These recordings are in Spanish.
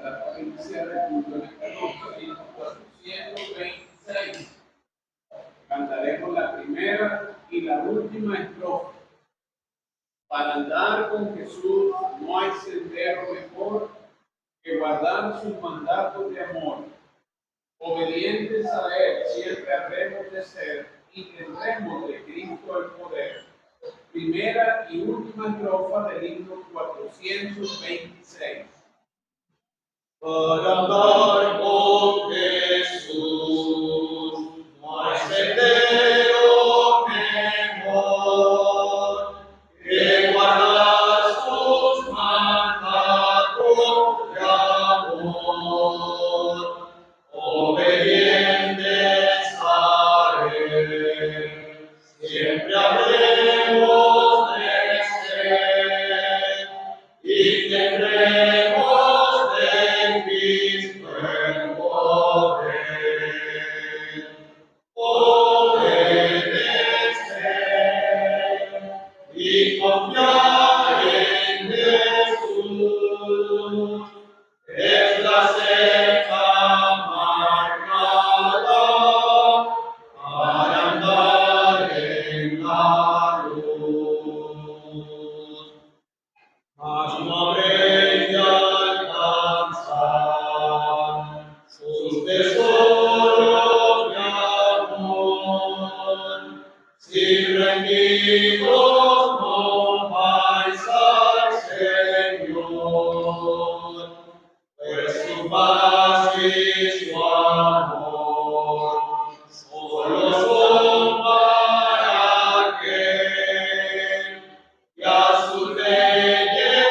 cantar para iniciar el culto en esta noche, himno 426. Cantaremos la primera y la última estrofa. Para andar con Jesús no hay sendero mejor que guardar sus mandatos de amor. Obedientes a Él siempre habremos de ser y tendremos de Cristo el poder. Primera y última estrofa del himno 426. Para andar con Jesús no hay sendero mejor que guardar sus mandatos de amor. Obedientes a Él, siempre habremos de ser y tendremos de Cristo el poder. Obedecer y confiar en Jesús es la senda marcada para andar en la luz. Mas no habréis de alcanzar sus tesoros de amor, si rendidos no vais al Señor, pues su paz y su amor solo son para aquel que a sus leyes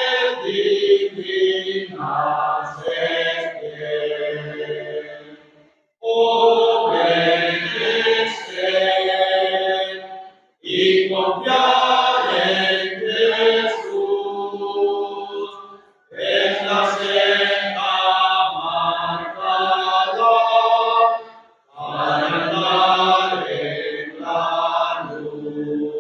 divinas es fiel. Obedecer y confiar en Jesús es la senda marcada para andar en la luz.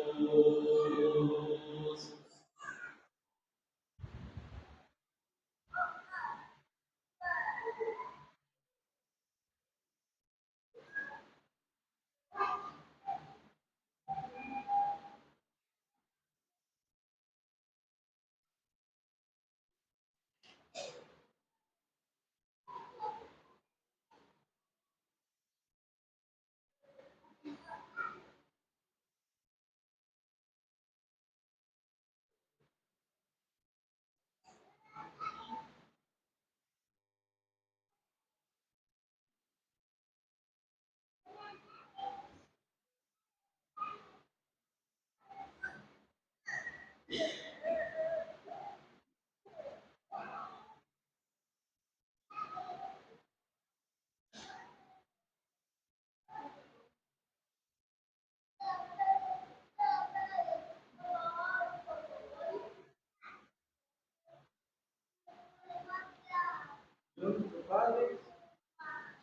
Dios nuestro Padre,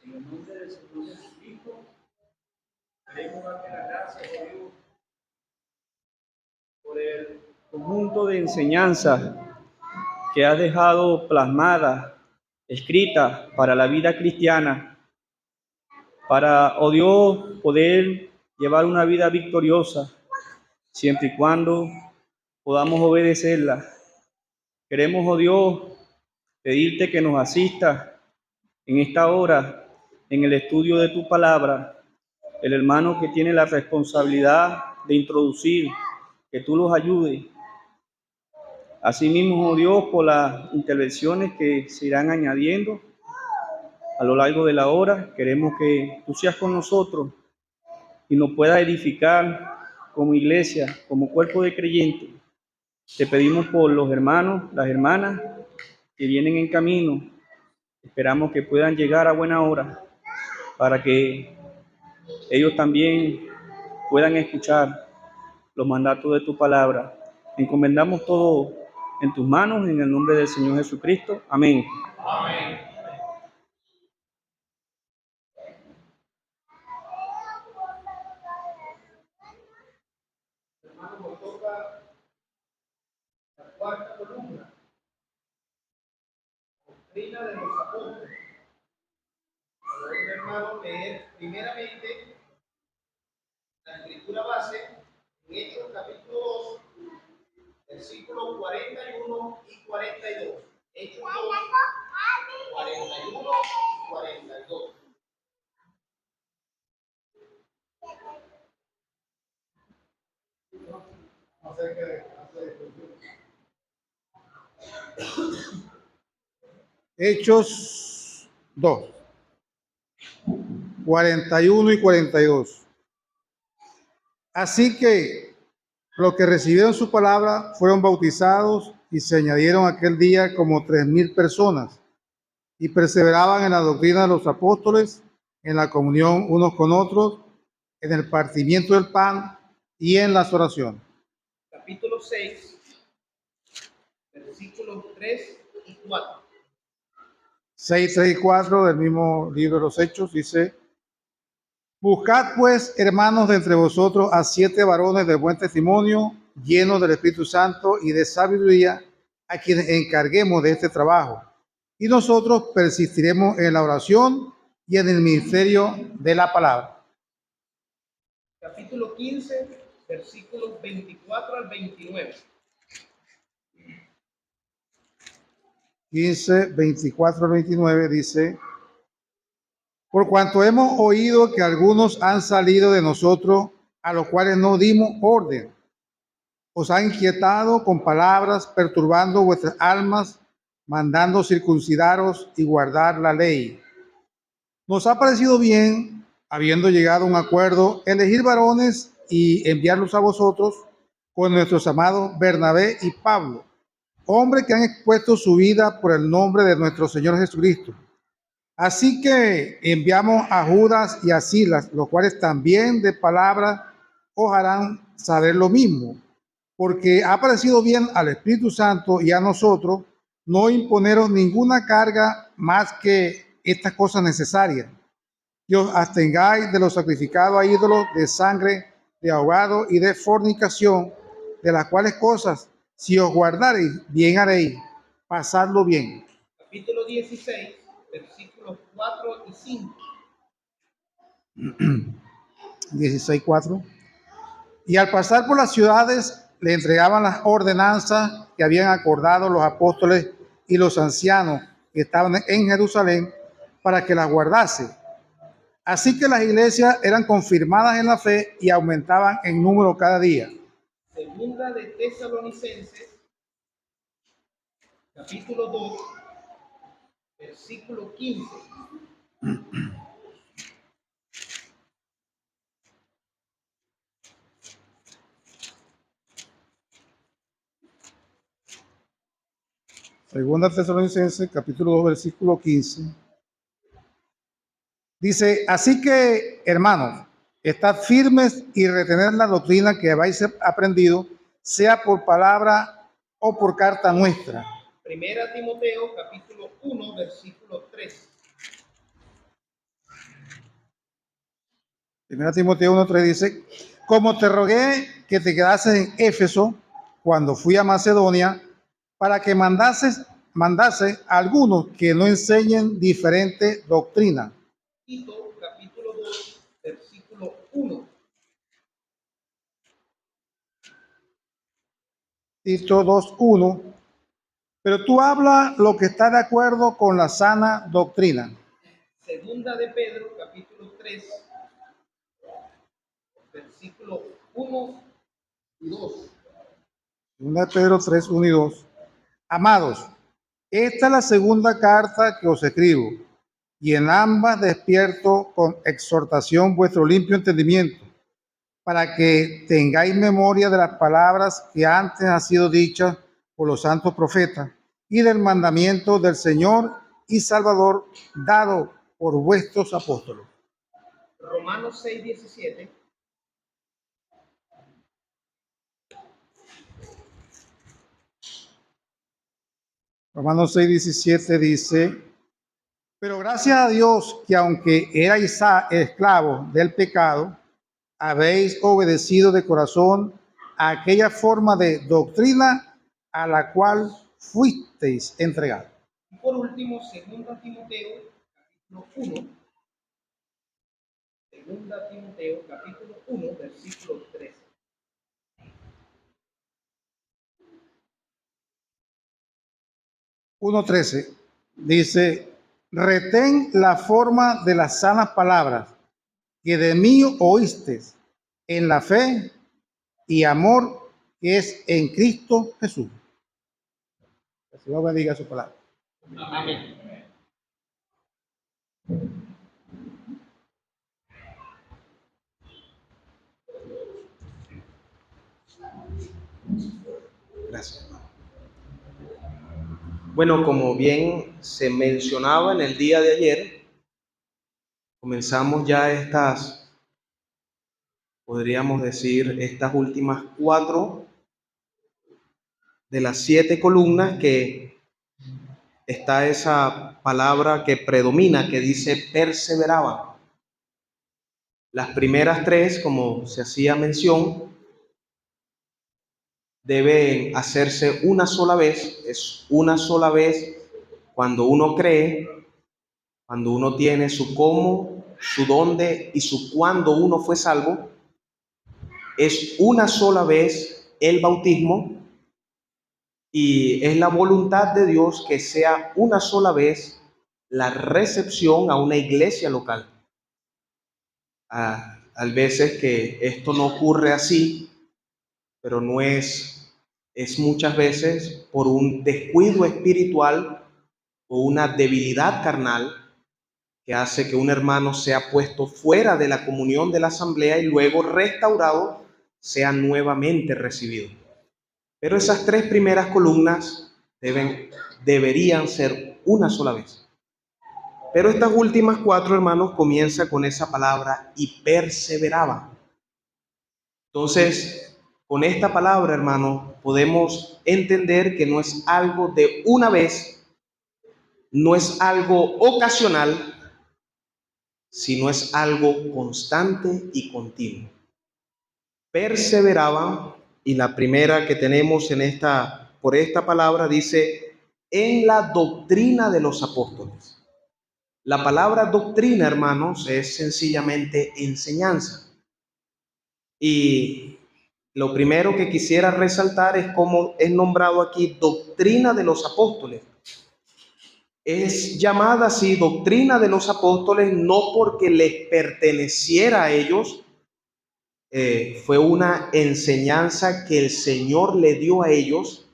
en el nombre del Señor Jesucristo, queremos darte las gracias, Dios, por el conjunto de enseñanzas que has dejado plasmadas, escritas para la vida cristiana, para, oh Dios, poder llevar una vida victoriosa, siempre y cuando podamos obedecerla. Queremos, oh Dios, pedirte que nos asistas en esta hora, en el estudio de tu palabra, el hermano que tiene la responsabilidad de introducir, que tú los ayudes. Asimismo, oh Dios, por las intervenciones que se irán añadiendo a lo largo de la hora, queremos que tú seas con nosotros y nos puedas edificar como iglesia, como cuerpo de creyentes. Te pedimos por los hermanos, las hermanas que vienen en camino. Esperamos que puedan llegar a buena hora para que ellos también puedan escuchar los mandatos de tu palabra. Encomendamos todo en tus manos, en el nombre del Señor Jesucristo. Amén. Amén. Hermanos, nos toca la cuarta columna. doctrina de los apóstoles. Ahora, hermano, leer primeramente la escritura base en Hechos capítulo 2, versículos 41 y 42. Hechos 2, 41 y 42. Hechos 2, 41 y 42. Así que los que recibieron su palabra fueron bautizados y se añadieron aquel día como 3,000 personas y perseveraban en la doctrina de los apóstoles, en la comunión unos con otros, en el partimiento del pan y en las oraciones. Capítulo 6, versículos 3 y 4. 6, 3 y 4 del mismo libro de los Hechos dice: Buscad pues, hermanos, de entre vosotros a 7 varones de buen testimonio, llenos del Espíritu Santo y de sabiduría, a quienes encarguemos de este trabajo. Y nosotros persistiremos en la oración y en el ministerio de la palabra. Capítulo 15, versículos 24 al 29. 15, 24 al 29 dice: Por cuanto hemos oído que algunos han salido de nosotros, a los cuales no dimos orden, os ha inquietado con palabras, perturbando vuestras almas, mandando circuncidaros y guardar la ley. Nos ha parecido bien, habiendo llegado a un acuerdo, elegir varones y enviarlos a vosotros con nuestros amados Bernabé y Pablo, hombres que han expuesto su vida por el nombre de nuestro Señor Jesucristo. Así que enviamos a Judas y a Silas, los cuales también de palabra os harán saber lo mismo, porque ha parecido bien al Espíritu Santo y a nosotros no imponeros ninguna carga más que estas cosas necesarias, que os abstengáis de los sacrificados a ídolos, de sangre, de ahogado y de fornicación, de las cuales cosas, si os guardareis, bien haréis. Pasadlo bien. Capítulo 16, versículos 4 y 5. 16:4. Y al pasar por las ciudades, le entregaban las ordenanzas que habían acordado los apóstoles y los ancianos que estaban en Jerusalén para que las guardase. Así que las iglesias eran confirmadas en la fe y aumentaban en número cada día. Segunda de Tesalonicenses, capítulo 2, versículo 15. Segunda Tesalonicenses, capítulo 2, versículo 15. Dice: Así que, hermanos, estad firmes y retened la doctrina que habéis aprendido, sea por palabra o por carta nuestra. Primera Timoteo, capítulo 1, versículo 3. 1 Timoteo 1:3 dice: Como te rogué que te quedases en Éfeso cuando fui a Macedonia, para que mandase a algunos que no enseñen diferente doctrina. Tito, capítulo 2, versículo 1. Tito 2:1. Pero tú habla lo que está de acuerdo con la sana doctrina. Segunda de Pedro, capítulo 3, versículo 1 y 2. 2 Pedro 3, 1 y 2. Amados, esta es la segunda carta que os escribo, y en ambas despierto con exhortación vuestro limpio entendimiento, para que tengáis memoria de las palabras que antes han sido dichas por los santos profetas, y del mandamiento del Señor y Salvador dado por vuestros apóstoles. Romanos 6, 17. Romanos 6, 17 dice: Pero gracias a Dios que aunque erais esclavos del pecado, habéis obedecido de corazón a aquella forma de doctrina a la cual fuisteis entregados. Y por último, 2 Timoteo, capítulo 1. 2 Timoteo, capítulo 1, versículo 13. Uno 13 dice, retén la forma de las sanas palabras que de mí oíste en la fe y amor que es en Cristo Jesús. Que el Señor bendiga su palabra. Amén. Gracias, hermano. Bueno, como bien se mencionaba en el día de ayer, comenzamos ya estas, podríamos decir, estas últimas 4 de las 7 columnas que está esa palabra que predomina, que dice perseveraban. Las primeras 3, como se hacía mención, deben hacerse una sola vez. Es una sola vez cuando uno cree, cuando uno tiene su cómo, su dónde y su cuándo uno fue salvo. Es una sola vez el bautismo y es la voluntad de Dios que sea una sola vez la recepción a una iglesia local. A veces que esto no ocurre así, pero no es muchas veces por un descuido espiritual o una debilidad carnal que hace que un hermano sea puesto fuera de la comunión de la asamblea y luego restaurado sea nuevamente recibido. Pero esas 3 primeras columnas deberían ser una sola vez. Pero estas últimas 4, hermanos, comienza con esa palabra y perseveraba. Entonces, con esta palabra, hermanos, podemos entender que no es algo de una vez, no es algo ocasional, sino es algo constante y continuo. Perseveraban, y la primera que tenemos por esta palabra dice, en la doctrina de los apóstoles. La palabra doctrina, hermanos, es sencillamente enseñanza. Y lo primero que quisiera resaltar es cómo es nombrado aquí doctrina de los apóstoles. Es llamada así doctrina de los apóstoles no porque les perteneciera a ellos, fue una enseñanza que el Señor le dio a ellos,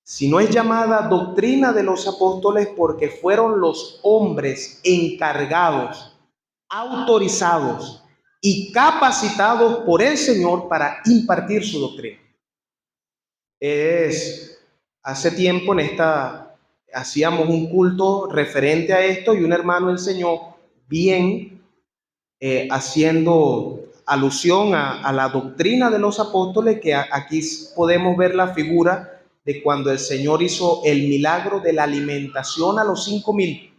sino es llamada doctrina de los apóstoles porque fueron los hombres encargados, autorizados y capacitados por el Señor para impartir su doctrina. Hace tiempo hacíamos un culto referente a esto y un hermano enseñó bien, haciendo alusión a la doctrina de los apóstoles, que aquí podemos ver la figura de cuando el Señor hizo el milagro de la alimentación a los 5,000.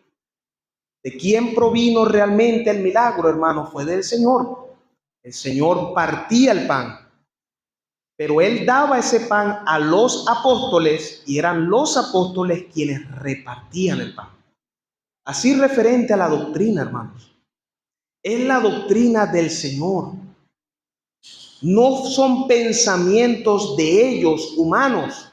¿De quién provino realmente el milagro, hermano? Fue del Señor. El Señor partía el pan, pero Él daba ese pan a los apóstoles y eran los apóstoles quienes repartían el pan. Así referente a la doctrina, hermanos. Es la doctrina del Señor. No son pensamientos de ellos humanos.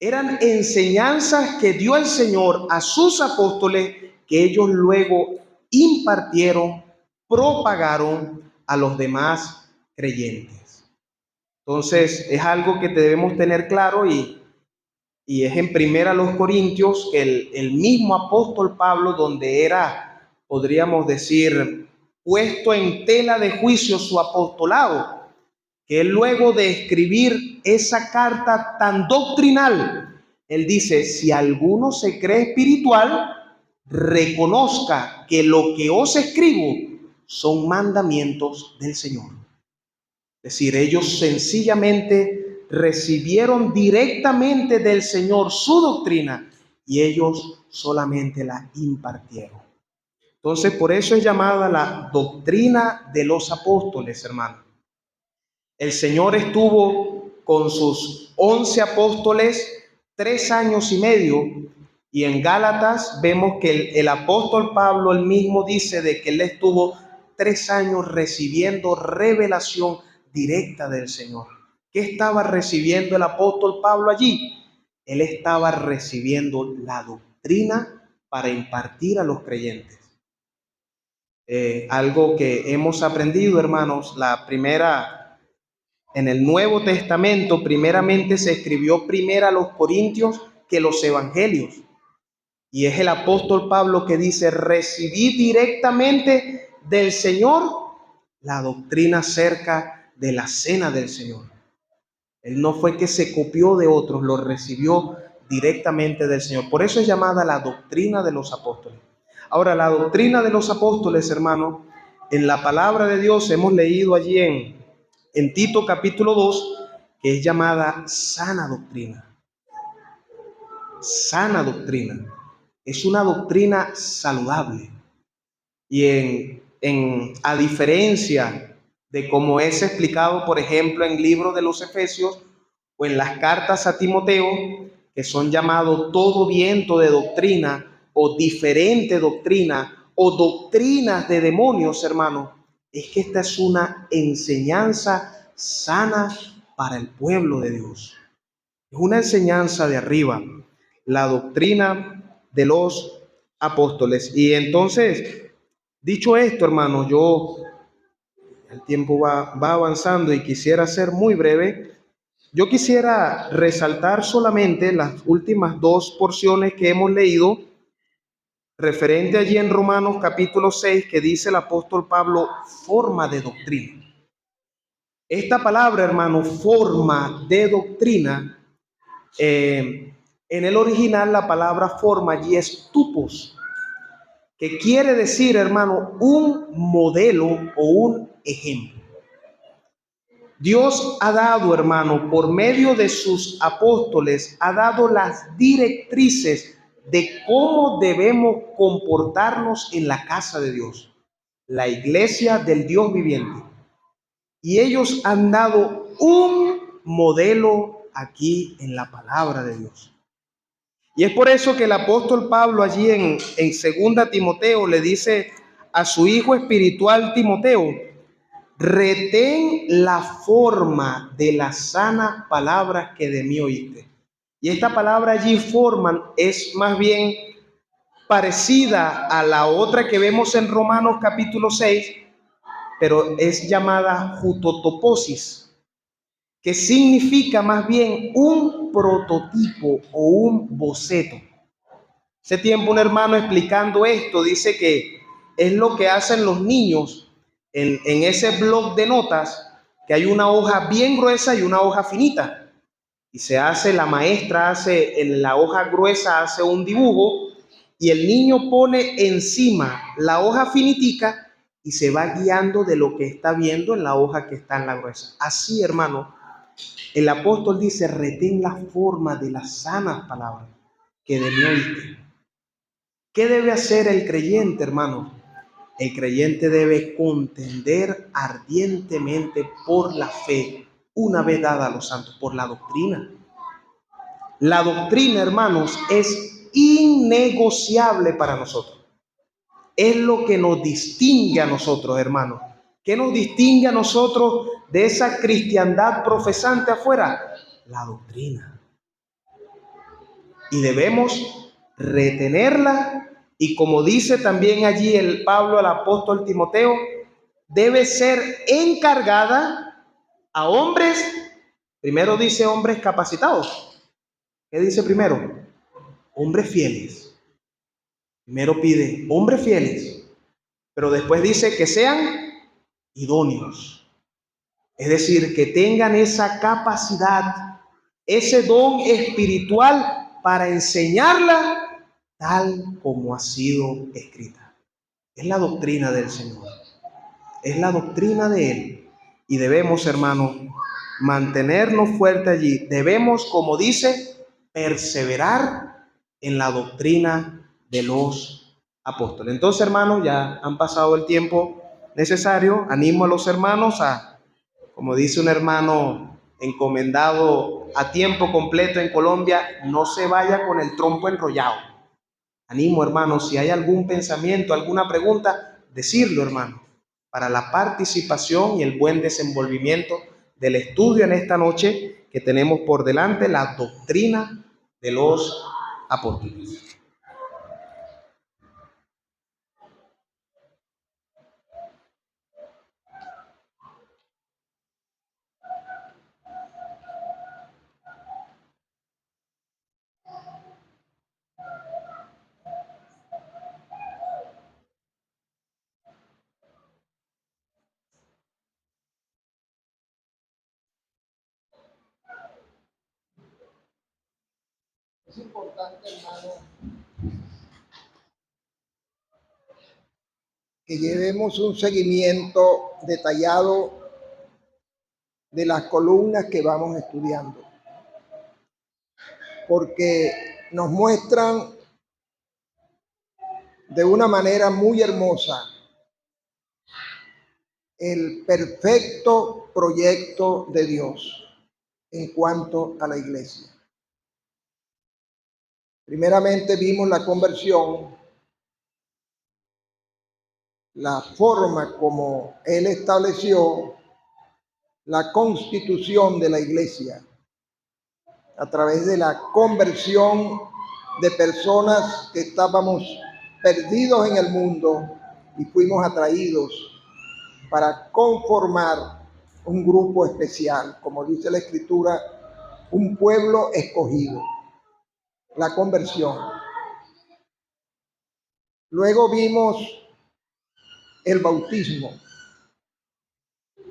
Eran enseñanzas que dio el Señor a sus apóstoles que ellos luego impartieron, propagaron a los demás creyentes. Entonces es algo que debemos tener claro y es en 1 Corintios que el mismo apóstol Pablo, donde era, podríamos decir, puesto en tela de juicio su apostolado, que él luego de escribir esa carta tan doctrinal, él dice, si alguno se cree espiritual, reconozca que lo que os escribo son mandamientos del Señor. Es decir, ellos sencillamente recibieron directamente del Señor su doctrina y ellos solamente la impartieron. Entonces, por eso es llamada la doctrina de los apóstoles, hermano. El Señor estuvo con sus 11 apóstoles 3 años y medio Y en Gálatas vemos que el apóstol Pablo él mismo dice de que él estuvo 3 años recibiendo revelación directa del Señor. ¿Qué estaba recibiendo el apóstol Pablo allí? Él estaba recibiendo la doctrina para impartir a los creyentes. Algo que hemos aprendido, hermanos, en el Nuevo Testamento, primeramente se escribió primero a los Corintios que los evangelios. Y es el apóstol Pablo que dice, recibí directamente del Señor la doctrina acerca de la cena del Señor. Él no fue que se copió de otros, lo recibió directamente del Señor. Por eso es llamada la doctrina de los apóstoles. Ahora, la doctrina de los apóstoles, hermano, en la palabra de Dios hemos leído allí en Tito capítulo 2, que es llamada sana doctrina. Sana doctrina. Es una doctrina saludable. Y a diferencia de como es explicado, por ejemplo, en el libro de los Efesios o en las cartas a Timoteo, que son llamados todo viento de doctrina o diferente doctrina o doctrinas de demonios, hermano, es que esta es una enseñanza sana para el pueblo de Dios. Es una enseñanza de arriba, la doctrina de los apóstoles. Y entonces, dicho esto, hermano, el tiempo va avanzando y quisiera ser muy breve. Yo quisiera resaltar solamente las últimas 2 porciones que hemos leído, referente allí en Romanos capítulo 6, que dice el apóstol Pablo, forma de doctrina. Esta palabra, hermano, forma de doctrina, en el original la palabra forma allí es tupos, que quiere decir, hermano, un modelo o un ejemplo. Dios ha dado, hermano, por medio de sus apóstoles, ha dado las directrices de cómo debemos comportarnos en la casa de Dios, la iglesia del Dios viviente. Y ellos han dado un modelo aquí en la palabra de Dios. Y es por eso que el apóstol Pablo allí en 2 Timoteo le dice a su hijo espiritual Timoteo, retén la forma de las sanas palabras que de mí oíste. Y esta palabra allí, forman, es más bien parecida a la otra que vemos en Romanos capítulo 6, pero es llamada jutotoposis, que significa más bien un prototipo o un boceto. Hace tiempo un hermano explicando esto dice que es lo que hacen los niños en ese bloc de notas, que hay una hoja bien gruesa y una hoja finita. Y la maestra hace en la hoja gruesa, hace un dibujo y el niño pone encima la hoja finitica y se va guiando de lo que está viendo en la hoja que está en la gruesa. Así, hermano, el apóstol dice, retén la forma de las sanas palabras que de mí oíste. ¿Qué debe hacer el creyente, hermano? El creyente debe contender ardientemente por la fe, una vez dada a los santos, por la doctrina. La doctrina, hermanos, es innegociable para nosotros. Es lo que nos distingue a nosotros, hermanos. ¿Qué nos distingue a nosotros de esa cristiandad profesante afuera? La doctrina. Y debemos retenerla. Y como dice también allí el Pablo al apóstol Timoteo, debe ser encargada a hombres, primero dice hombres capacitados. ¿Qué dice primero? Hombres fieles. Primero pide hombres fieles, pero después dice que sean idóneos. Es decir, que tengan esa capacidad, ese don espiritual para enseñarla tal como ha sido escrita. Es la doctrina del Señor. Es la doctrina de Él. Y debemos, hermanos, mantenernos fuertes allí. Debemos, como dice, perseverar en la doctrina de los apóstoles. Entonces, hermanos, ya han pasado el tiempo necesario. Animo a los hermanos a, como dice un hermano encomendado a tiempo completo en Colombia, no se vaya con el trompo enrollado. Animo, hermanos, si hay algún pensamiento, alguna pregunta, decirlo, hermano, para la participación y el buen desenvolvimiento del estudio en esta noche que tenemos por delante, la doctrina de los apóstoles. Es importante, hermano, que llevemos un seguimiento detallado de las columnas que vamos estudiando, porque nos muestran de una manera muy hermosa el perfecto proyecto de Dios en cuanto a la iglesia. Primeramente vimos la conversión, la forma como Él estableció la constitución de la iglesia a través de la conversión de personas que estábamos perdidos en el mundo y fuimos atraídos para conformar un grupo especial, como dice la Escritura, un pueblo escogido, la conversión. Luego vimos el bautismo.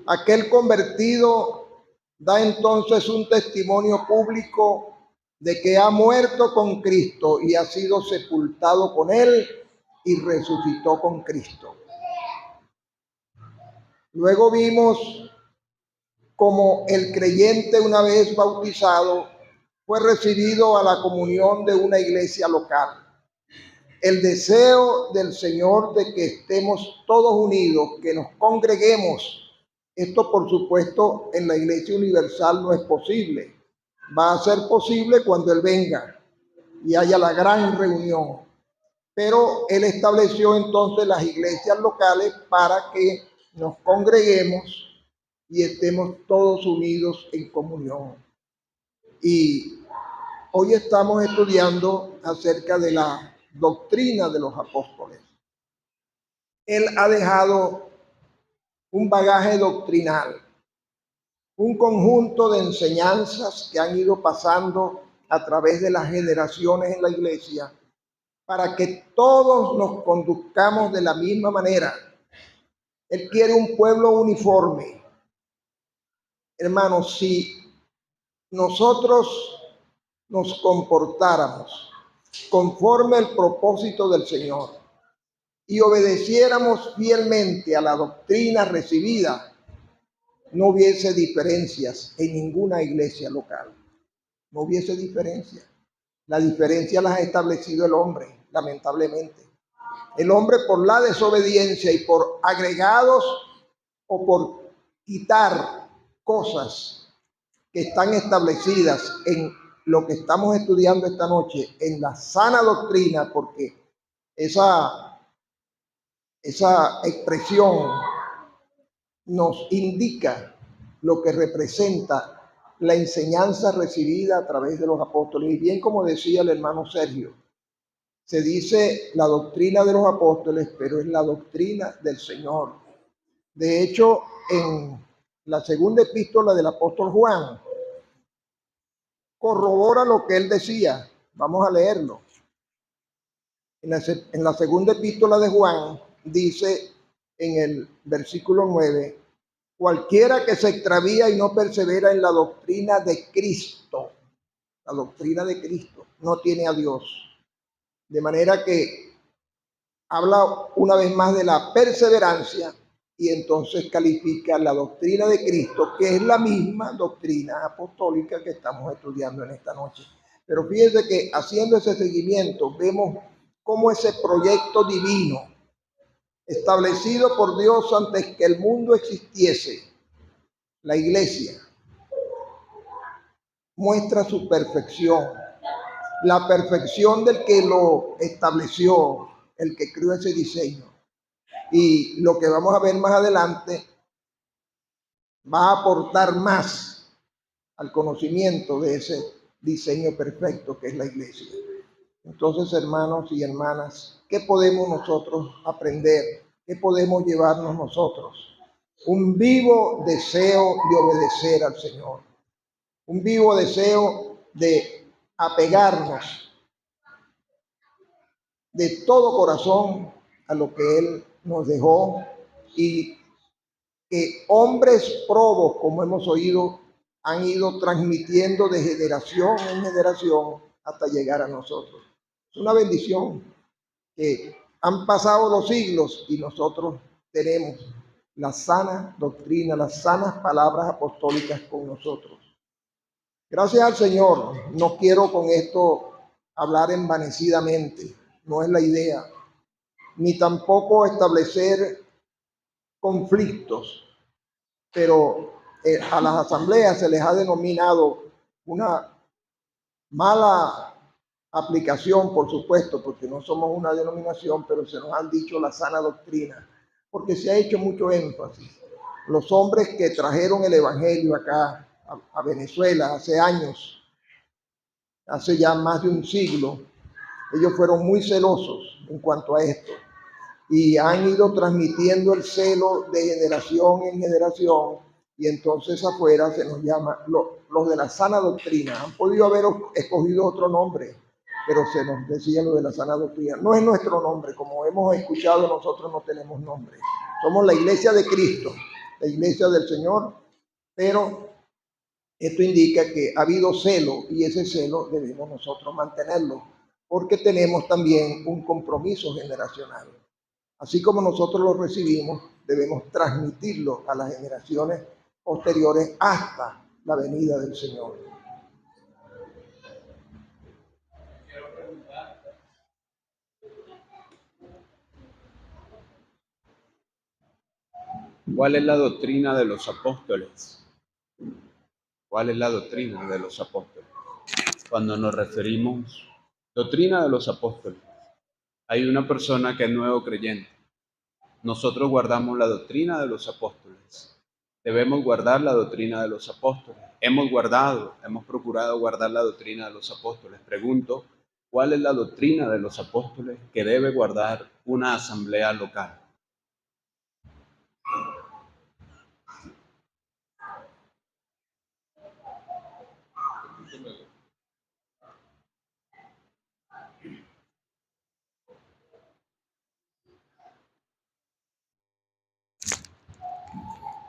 Aquel convertido da entonces un testimonio público de que ha muerto con Cristo y ha sido sepultado con Él y resucitó con Cristo. Luego vimos cómo el creyente, una vez bautizado, fue recibido a la comunión de una iglesia local. El deseo del Señor de que estemos todos unidos, que nos congreguemos. Esto, por supuesto, en la Iglesia Universal no es posible. Va a ser posible cuando Él venga y haya la gran reunión. Pero Él estableció entonces las iglesias locales para que nos congreguemos y estemos todos unidos en comunión. Y hoy estamos estudiando acerca de la doctrina de los apóstoles. Él ha dejado un bagaje doctrinal, un conjunto de enseñanzas que han ido pasando a través de las generaciones en la iglesia para que todos nos conduzcamos de la misma manera. Él quiere un pueblo uniforme. Hermanos, si nosotros nos comportáramos conforme al propósito del Señor y obedeciéramos fielmente a la doctrina recibida, no hubiese diferencias en ninguna iglesia local. No hubiese diferencias. La diferencia las ha establecido el hombre, lamentablemente. El hombre, por la desobediencia y por agregados o por quitar cosas que están establecidas en lo que estamos estudiando esta noche, en la sana doctrina, porque esa expresión nos indica lo que representa la enseñanza recibida a través de los apóstoles. Y bien, como decía el hermano Sergio, se dice la doctrina de los apóstoles, pero es la doctrina del Señor. De hecho, en la segunda epístola del apóstol Juan, corrobora lo que él decía. Vamos a leerlo. En la segunda epístola de Juan dice en el versículo 9, cualquiera que se extravía y no persevera en la doctrina de Cristo, la doctrina de Cristo, no tiene a Dios. De manera que habla una vez más de la perseverancia y entonces califica la doctrina de Cristo, que es la misma doctrina apostólica que estamos estudiando en esta noche. Pero fíjense que haciendo ese seguimiento vemos cómo ese proyecto divino establecido por Dios antes que el mundo existiese, la iglesia, muestra su perfección la perfección del que lo estableció, el que creó ese diseño. Y lo que vamos a ver más adelante va a aportar más al conocimiento de ese diseño perfecto que es la iglesia. Entonces, hermanos y hermanas, ¿qué podemos nosotros aprender? ¿Qué podemos llevarnos nosotros? Un vivo deseo de obedecer al Señor, un vivo deseo de apegarnos de todo corazón a lo que Él nos dejó, y que hombres probos, como hemos oído, han ido transmitiendo de generación en generación hasta llegar a nosotros. Es una bendición que han pasado los siglos y nosotros tenemos la sana doctrina, las sanas palabras apostólicas con nosotros. Gracias al Señor. No quiero con esto hablar envanecidamente, no es la idea, ni tampoco establecer conflictos, pero a las asambleas se les ha denominado una mala aplicación, por supuesto, porque no somos una denominación, pero se nos han dicho la sana doctrina, porque se ha hecho mucho énfasis. Los hombres que trajeron el evangelio acá a Venezuela hace años, hace ya más de un siglo, ellos fueron muy celosos en cuanto a esto y han ido transmitiendo el celo de generación en generación, y entonces afuera se nos llama los de la sana doctrina. Han podido haber escogido otro nombre, pero se nos decía lo de la sana doctrina. No es nuestro nombre, como hemos escuchado, nosotros no tenemos nombre. Somos la iglesia de Cristo, la iglesia del Señor, pero esto indica que ha habido celo, y ese celo debemos nosotros mantenerlo, porque tenemos también un compromiso generacional. Así como nosotros lo recibimos, debemos transmitirlo a las generaciones posteriores hasta la venida del Señor. ¿Cuál es la doctrina de los apóstoles? ¿Cuál es la doctrina de los apóstoles? Cuando nos referimos doctrina de los apóstoles, hay una persona que es nuevo creyente. Nosotros guardamos la doctrina de los apóstoles. Debemos guardar la doctrina de los apóstoles. Hemos procurado guardar la doctrina de los apóstoles. Pregunto, ¿cuál es la doctrina de los apóstoles que debe guardar una asamblea local?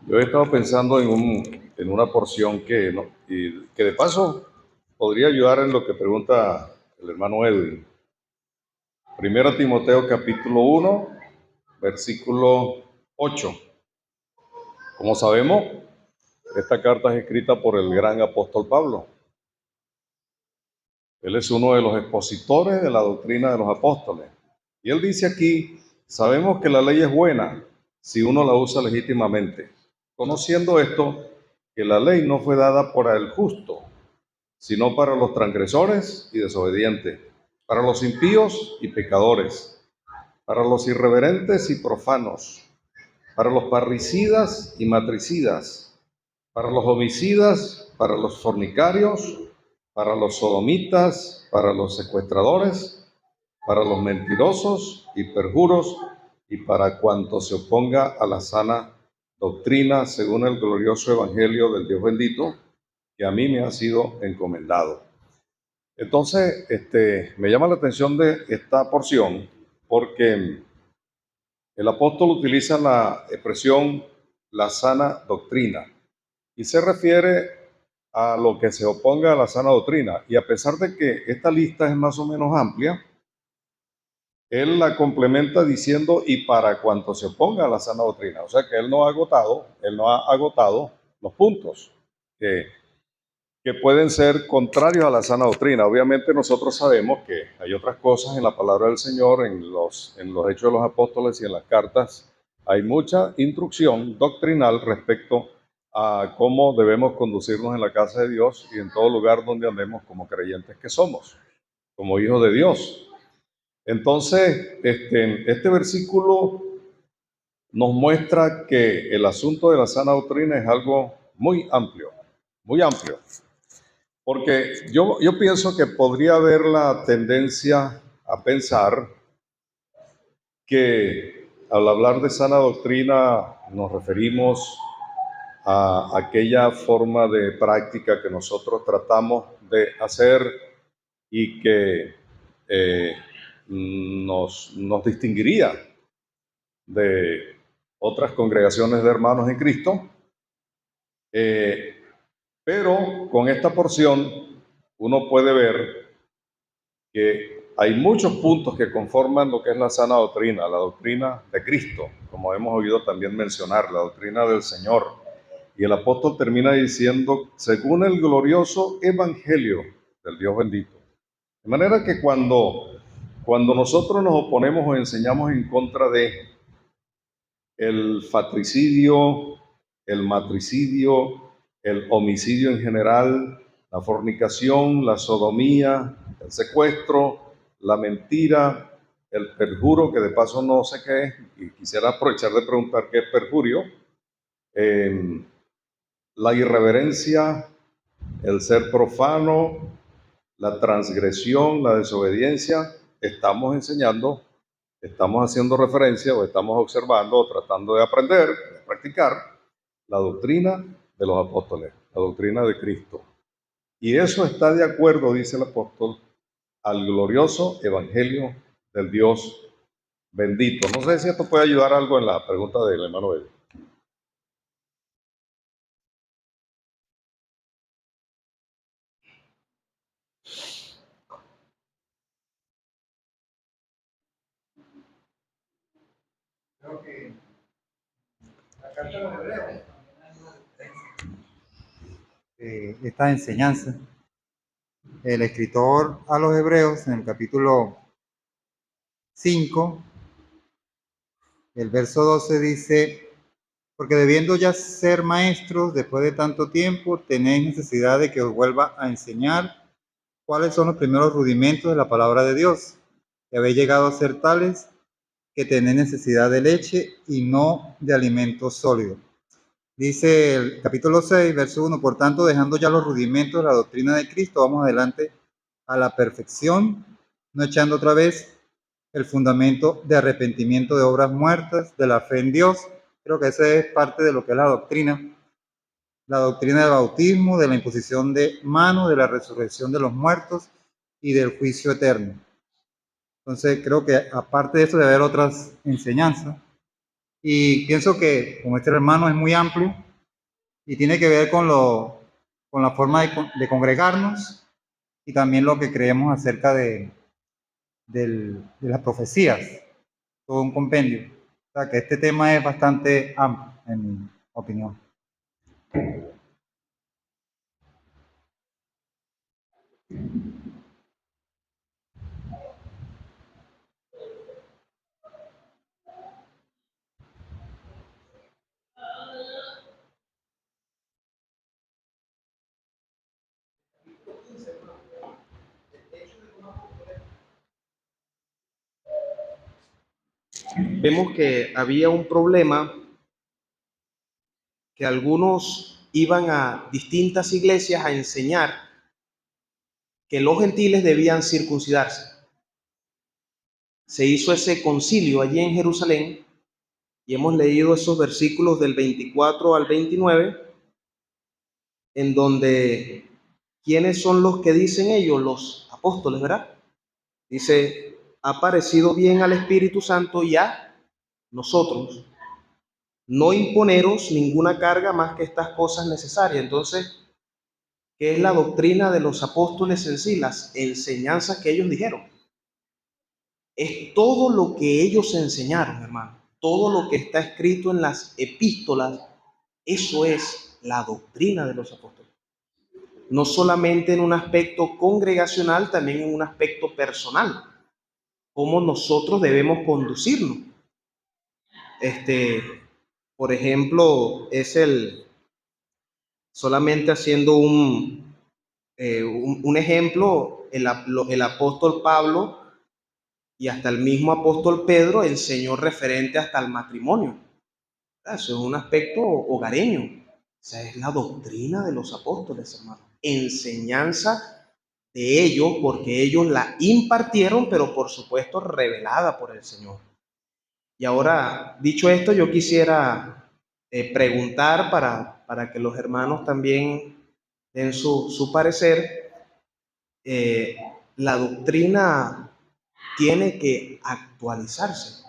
Yo he estado pensando en una porción que de paso podría ayudar en lo que pregunta el hermano Edwin. Primera Timoteo capítulo 1, versículo 8. Como sabemos, esta carta es escrita por el gran apóstol Pablo. Él es uno de los expositores de la doctrina de los apóstoles. Y él dice aquí, sabemos que la ley es buena si uno la usa legítimamente, conociendo esto, que la ley no fue dada para el justo, sino para los transgresores y desobedientes, para los impíos y pecadores, para los irreverentes y profanos, para los parricidas y matricidas, para los homicidas, para los fornicarios, para los sodomitas, para los secuestradores, para los mentirosos y perjuros, y para cuanto se oponga a la sana doctrina según el glorioso evangelio del Dios bendito, que a mí me ha sido encomendado. Entonces, me llama la atención de esta porción porque el apóstol utiliza la expresión la sana doctrina y se refiere a lo que se oponga a la sana doctrina. Y a pesar de que esta lista es más o menos amplia, él la complementa diciendo y para cuanto se oponga a la sana doctrina. O sea que él no ha agotado los puntos que pueden ser contrarios a la sana doctrina. Obviamente nosotros sabemos que hay otras cosas en la palabra del Señor, en los Hechos de los Apóstoles y en las cartas. Hay mucha instrucción doctrinal respecto a cómo debemos conducirnos en la casa de Dios y en todo lugar donde andemos como creyentes que somos. como hijos de Dios. Entonces, este versículo nos muestra que el asunto de la sana doctrina es algo muy amplio, porque yo pienso que podría haber la tendencia a pensar que al hablar de sana doctrina nos referimos a aquella forma de práctica que nosotros tratamos de hacer y que nos distinguiría de otras congregaciones de hermanos en Cristo, pero con esta porción uno puede ver que hay muchos puntos que conforman lo que es la sana doctrina, la doctrina de Cristo, como hemos oído también mencionar, la doctrina del Señor. Y el apóstol termina diciendo, según el glorioso evangelio del Dios bendito. De manera que cuando nosotros nos oponemos o enseñamos en contra de el fatricidio, el matricidio, el homicidio en general, la fornicación, la sodomía, el secuestro, la mentira, el perjuro, que de paso no sé qué es, y quisiera aprovechar de preguntar qué es perjurio, la irreverencia, el ser profano, la transgresión, la desobediencia, estamos enseñando, estamos haciendo referencia o estamos observando o tratando de aprender, de practicar la doctrina de los apóstoles, la doctrina de Cristo. Y eso está de acuerdo, dice el apóstol, al glorioso evangelio del Dios bendito. No sé si esto puede ayudar algo en la pregunta del hermano Eddie. Creo que la carta de los Hebreos, esta enseñanza, el escritor a los Hebreos en el capítulo 5, el verso 12 dice, porque debiendo ya ser maestros después de tanto tiempo, tenéis necesidad de que os vuelva a enseñar cuáles son los primeros rudimentos de la palabra de Dios, que habéis llegado a ser tales que tenéis necesidad de leche y no de alimento sólido. Dice el capítulo 6, verso 1, por tanto, dejando ya los rudimentos de la doctrina de Cristo, vamos adelante a la perfección, no echando otra vez el fundamento de arrepentimiento de obras muertas, de la fe en Dios. Creo que esa es parte de lo que es la doctrina del bautismo, de la imposición de manos, de la resurrección de los muertos y del juicio eterno. Entonces, creo que aparte de eso debe haber otras enseñanzas. Y pienso que, como este hermano, es muy amplio y tiene que ver con la forma de congregarnos y también lo que creemos acerca de las profecías, todo un compendio. O sea, que este tema es bastante amplio, en mi opinión. Vemos que había un problema, que algunos iban a distintas iglesias a enseñar que los gentiles debían circuncidarse. Se hizo ese concilio allí en Jerusalén y hemos leído esos versículos del 24 al 29, en donde, ¿quiénes son los que dicen ellos? Los apóstoles, ¿verdad? Dice, ha parecido bien al Espíritu Santo y a nosotros no imponeros ninguna carga más que estas cosas necesarias. Entonces, ¿qué es la doctrina de los apóstoles en sí? Las enseñanzas que ellos dijeron. Es todo lo que ellos enseñaron, hermano. Todo lo que está escrito en las epístolas, eso es la doctrina de los apóstoles. No solamente en un aspecto congregacional, también en un aspecto personal. Cómo nosotros debemos conducirnos. Por ejemplo, solamente haciendo un ejemplo, el apóstol Pablo y hasta el mismo apóstol Pedro enseñó referente hasta el matrimonio. Eso es un aspecto hogareño. Esa es la doctrina de los apóstoles, hermano. Enseñanza de ellos, porque ellos la impartieron, pero por supuesto revelada por el Señor. Y ahora, dicho esto, yo quisiera preguntar para que los hermanos también den su parecer. La doctrina tiene que actualizarse.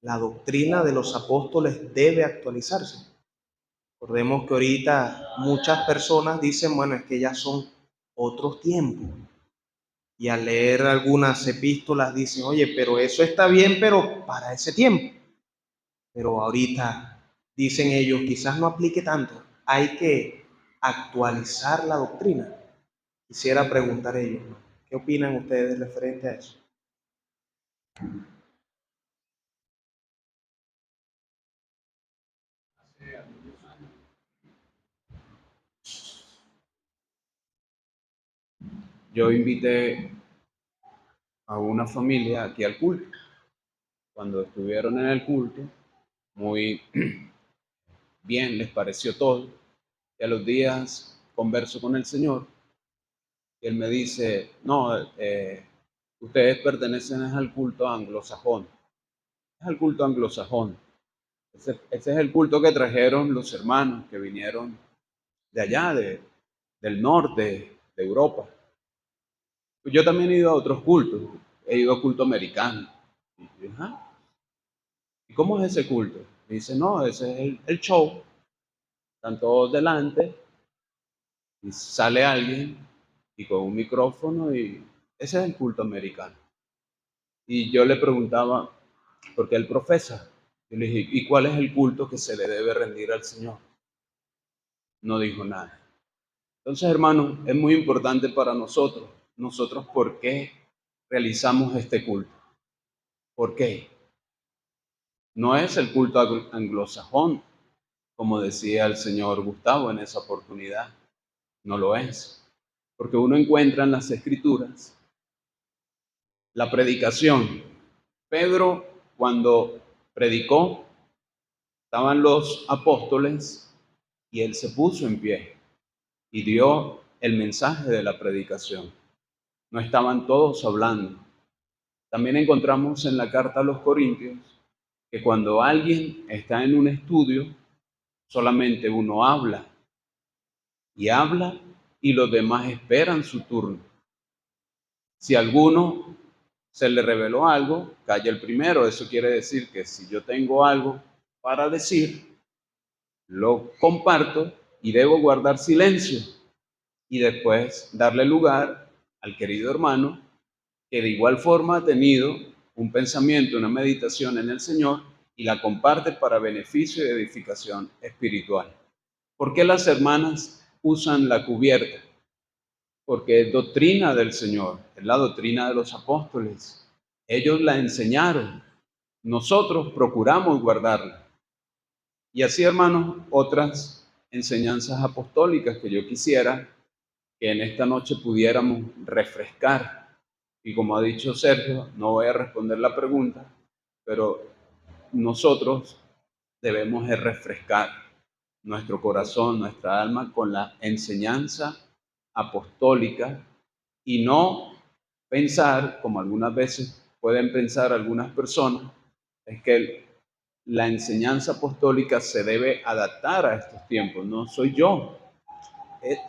La doctrina de los apóstoles debe actualizarse. Recordemos que ahorita muchas personas dicen, bueno, es que ya son otros tiempos. Y al leer algunas epístolas dicen, oye, pero eso está bien, pero para ese tiempo. Pero ahorita, dicen ellos, quizás no aplique tanto. Hay que actualizar la doctrina. Quisiera preguntar a ellos, ¿no? ¿Qué opinan ustedes referente a eso? Yo invité a una familia aquí al culto. Cuando estuvieron en el culto, muy bien les pareció todo. Y a los días converso con el Señor y Él me dice, no, ustedes pertenecen al culto anglosajón. Es al culto anglosajón. Ese es el culto que trajeron los hermanos que vinieron de allá, del norte, de Europa. Pues yo también he ido a otros cultos. He ido a culto americano. Y yo, "Ajá. ¿Y cómo es ese culto?" Me dice, no, ese es el show. Están todos delante y sale alguien y con un micrófono y ese es el culto americano. Y yo le preguntaba, ¿por qué él profesa? Yo le dije, ¿y cuál es el culto que se le debe rendir al Señor? No dijo nada. Entonces, hermanos, es muy importante para nosotros. Nosotros, ¿por qué realizamos este culto? ¿Por qué? No es el culto anglosajón, como decía el señor Gustavo en esa oportunidad. No lo es. Porque uno encuentra en las Escrituras la predicación. Pedro, cuando predicó, estaban los apóstoles y él se puso en pie y dio el mensaje de la predicación. No estaban todos hablando. También encontramos en la carta a los Corintios que cuando alguien está en un estudio, solamente uno habla y los demás esperan su turno. Si a alguno se le reveló algo, calla el primero. Eso quiere decir que si yo tengo algo para decir, lo comparto y debo guardar silencio y después darle lugar al querido hermano que de igual forma ha tenido un pensamiento, una meditación en el Señor y la comparte para beneficio y edificación espiritual. ¿Por qué las hermanas usan la cubierta? Porque es doctrina del Señor, es la doctrina de los apóstoles. Ellos la enseñaron, nosotros procuramos guardarla. Y así, hermanos, otras enseñanzas apostólicas que yo quisiera que en esta noche pudiéramos refrescar. Y como ha dicho Sergio, no voy a responder la pregunta, pero nosotros debemos de refrescar nuestro corazón, nuestra alma con la enseñanza apostólica y no pensar, como algunas veces pueden pensar algunas personas, es que la enseñanza apostólica se debe adaptar a estos tiempos. No soy yo,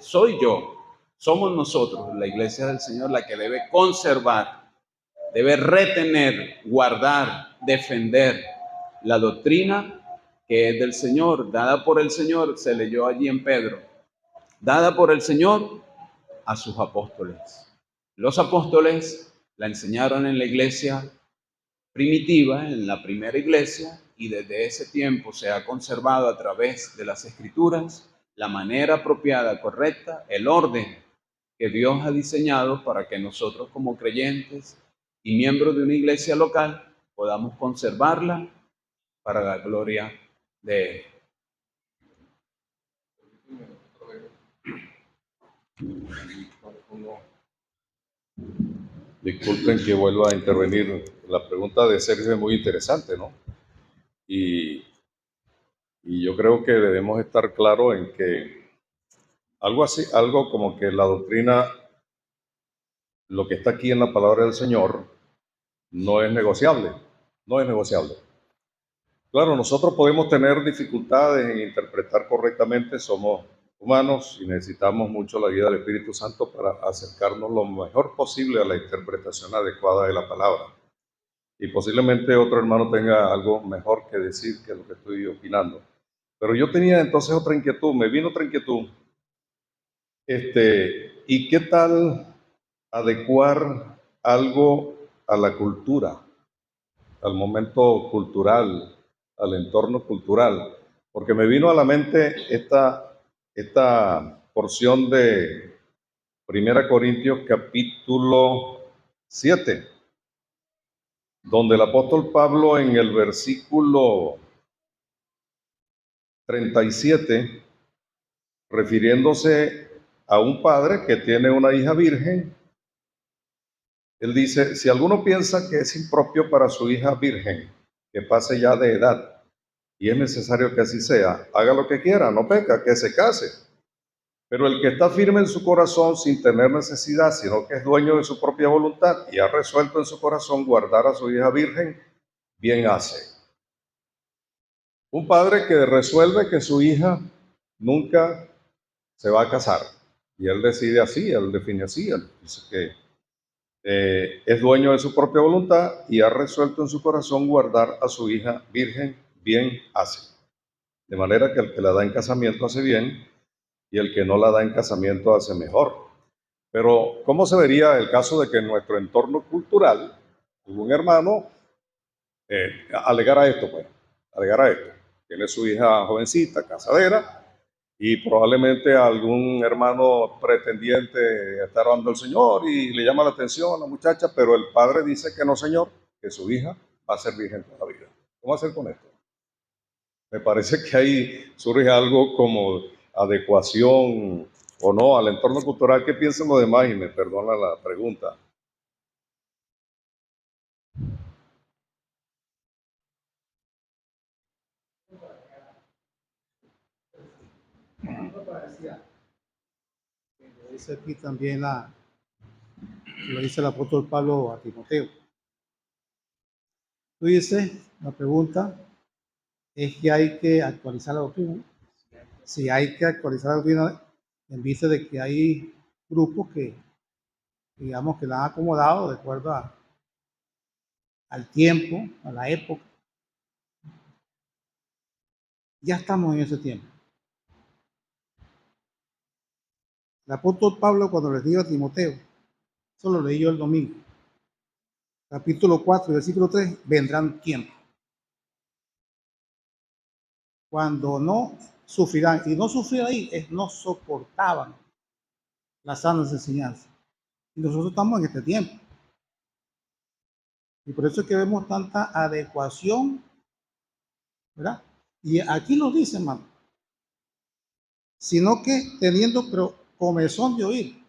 soy yo, somos nosotros, la iglesia del Señor, la que debe conservar, debe retener, guardar, defender la doctrina que es del Señor, dada por el Señor, se leyó allí en Pedro, dada por el Señor a sus apóstoles. Los apóstoles la enseñaron en la iglesia primitiva, en la primera iglesia, y desde ese tiempo se ha conservado a través de las escrituras la manera apropiada, correcta, el orden que Dios ha diseñado para que nosotros como creyentes y miembros de una iglesia local podamos conservarla para la gloria de Él. Disculpen que vuelva a intervenir. La pregunta de Sergio es muy interesante, ¿no? Y, y yo creo que debemos estar claros en que algo así, algo como que la doctrina, lo que está aquí en la palabra del Señor, no es negociable, no es negociable. Claro, nosotros podemos tener dificultades en interpretar correctamente, somos humanos y necesitamos mucho la guía del Espíritu Santo para acercarnos lo mejor posible a la interpretación adecuada de la palabra. Y posiblemente otro hermano tenga algo mejor que decir que lo que estoy opinando. Pero yo tenía entonces otra inquietud, me vino otra inquietud. ¿Y qué tal adecuar algo a la cultura, al momento cultural, al entorno cultural? Porque me vino a la mente esta porción de 1 Corintios capítulo 7, donde el apóstol Pablo en el versículo 37, refiriéndose a un padre que tiene una hija virgen, él dice, si alguno piensa que es impropio para su hija virgen, que pase ya de edad, y es necesario que así sea, haga lo que quiera, no peca, que se case. Pero el que está firme en su corazón sin tener necesidad, sino que es dueño de su propia voluntad y ha resuelto en su corazón guardar a su hija virgen, bien hace. Un padre que resuelve que su hija nunca se va a casar. Y él decide así, él define así, él dice que es dueño de su propia voluntad y ha resuelto en su corazón guardar a su hija virgen, bien hace. De manera que el que la da en casamiento hace bien y el que no la da en casamiento hace mejor. Pero, ¿cómo se vería el caso de que en nuestro entorno cultural algún hermano alegara esto, pues? Alegara esto. Tiene su hija jovencita, casadera, y probablemente algún hermano pretendiente está orando al Señor y le llama la atención a la muchacha, pero el padre dice que no, señor, que su hija va a ser virgen toda la vida. ¿Cómo hacer con esto? Me parece que ahí surge algo como adecuación o no al entorno cultural. ¿Qué piensan los demás? Y me perdona la pregunta. Dice aquí también lo dice el apóstol Pablo a Timoteo. Tú dices, la pregunta es que hay que actualizar la doctrina. Si hay que actualizar la doctrina en vista de que hay grupos que, digamos, que la han acomodado de acuerdo al tiempo, a la época. Ya estamos en ese tiempo. El apóstol Pablo, cuando les dijo a Timoteo, eso lo leí yo el domingo, capítulo 4, versículo 3, vendrán tiempos cuando no sufrirán, y no sufrir ahí es no soportaban las sanas enseñanzas. Y nosotros estamos en este tiempo. Y por eso es que vemos tanta adecuación, ¿verdad? Y aquí lo dice, hermano, sino que teniendo pero comezón de oír.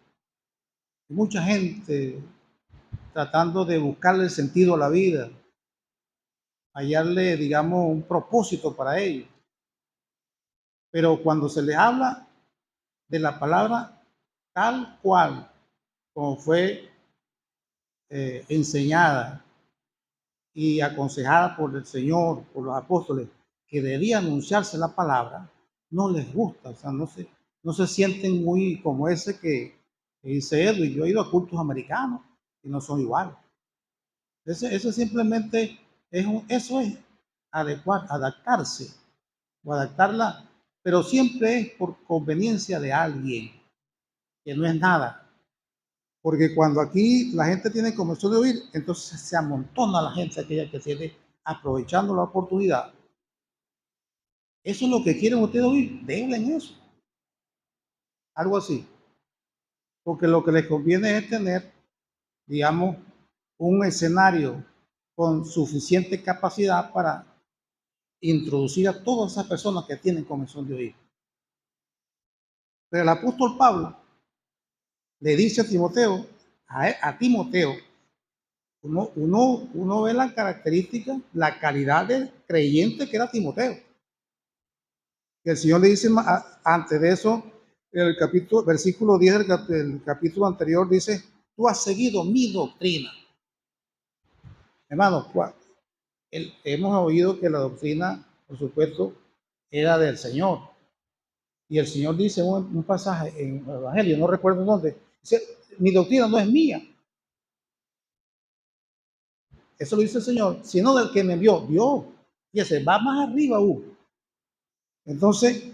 Mucha gente tratando de buscarle el sentido a la vida, hallarle, digamos, un propósito para ellos. Pero cuando se les habla de la palabra tal cual, como fue enseñada y aconsejada por el Señor, por los apóstoles, que debía anunciarse la palabra, no les gusta, o sea, no se sienten muy como ese que dice Edwin. Yo he ido a cultos americanos y no son iguales. Eso simplemente eso es adecuar, adaptarse o adaptarla, pero siempre es por conveniencia de alguien, que no es nada. Porque cuando aquí la gente tiene comenzó de oír, entonces se amontona la gente aquella que tiene aprovechando la oportunidad. Eso es lo que quieren ustedes oír, denle en eso. Algo así. Porque lo que les conviene es tener, digamos, un escenario con suficiente capacidad para introducir a todas esas personas que tienen comezón de oír. Pero el apóstol Pablo le dice a Timoteo, a Timoteo, uno ve la característica, la calidad del creyente que era Timoteo. Y el Señor le dice antes de eso, el capítulo, versículo 10 del capítulo anterior dice, tú has seguido mi doctrina. Hermano, hemos oído que la doctrina, por supuesto, era del Señor. Y el Señor dice un pasaje en el Evangelio, no recuerdo dónde, dice, mi doctrina no es mía. Eso lo dice el Señor, sino del que me envió. Dios, fíjese, va más arriba aún. Entonces,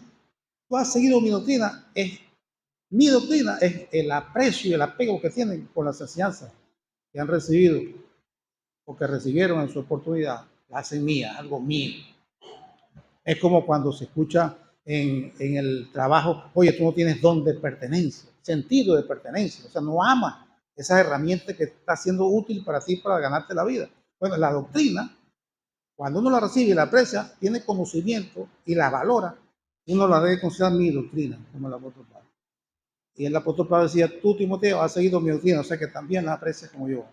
tú has seguido mi doctrina es el aprecio y el apego que tienen por las enseñanzas que han recibido o que recibieron en su oportunidad. La hacen mía, algo mío. Es como cuando se escucha en el trabajo, oye, tú no tienes don de pertenencia, sentido de pertenencia, o sea, no amas esa herramienta que está siendo útil para ti para ganarte la vida. Bueno, la doctrina, cuando uno la recibe y la aprecia, tiene conocimiento y la valora, uno la debe considerar mi doctrina, como el apóstol Pablo. Y el apóstol Pablo decía, tú, Timoteo, has seguido mi doctrina, o sea que también la aprecias como yo.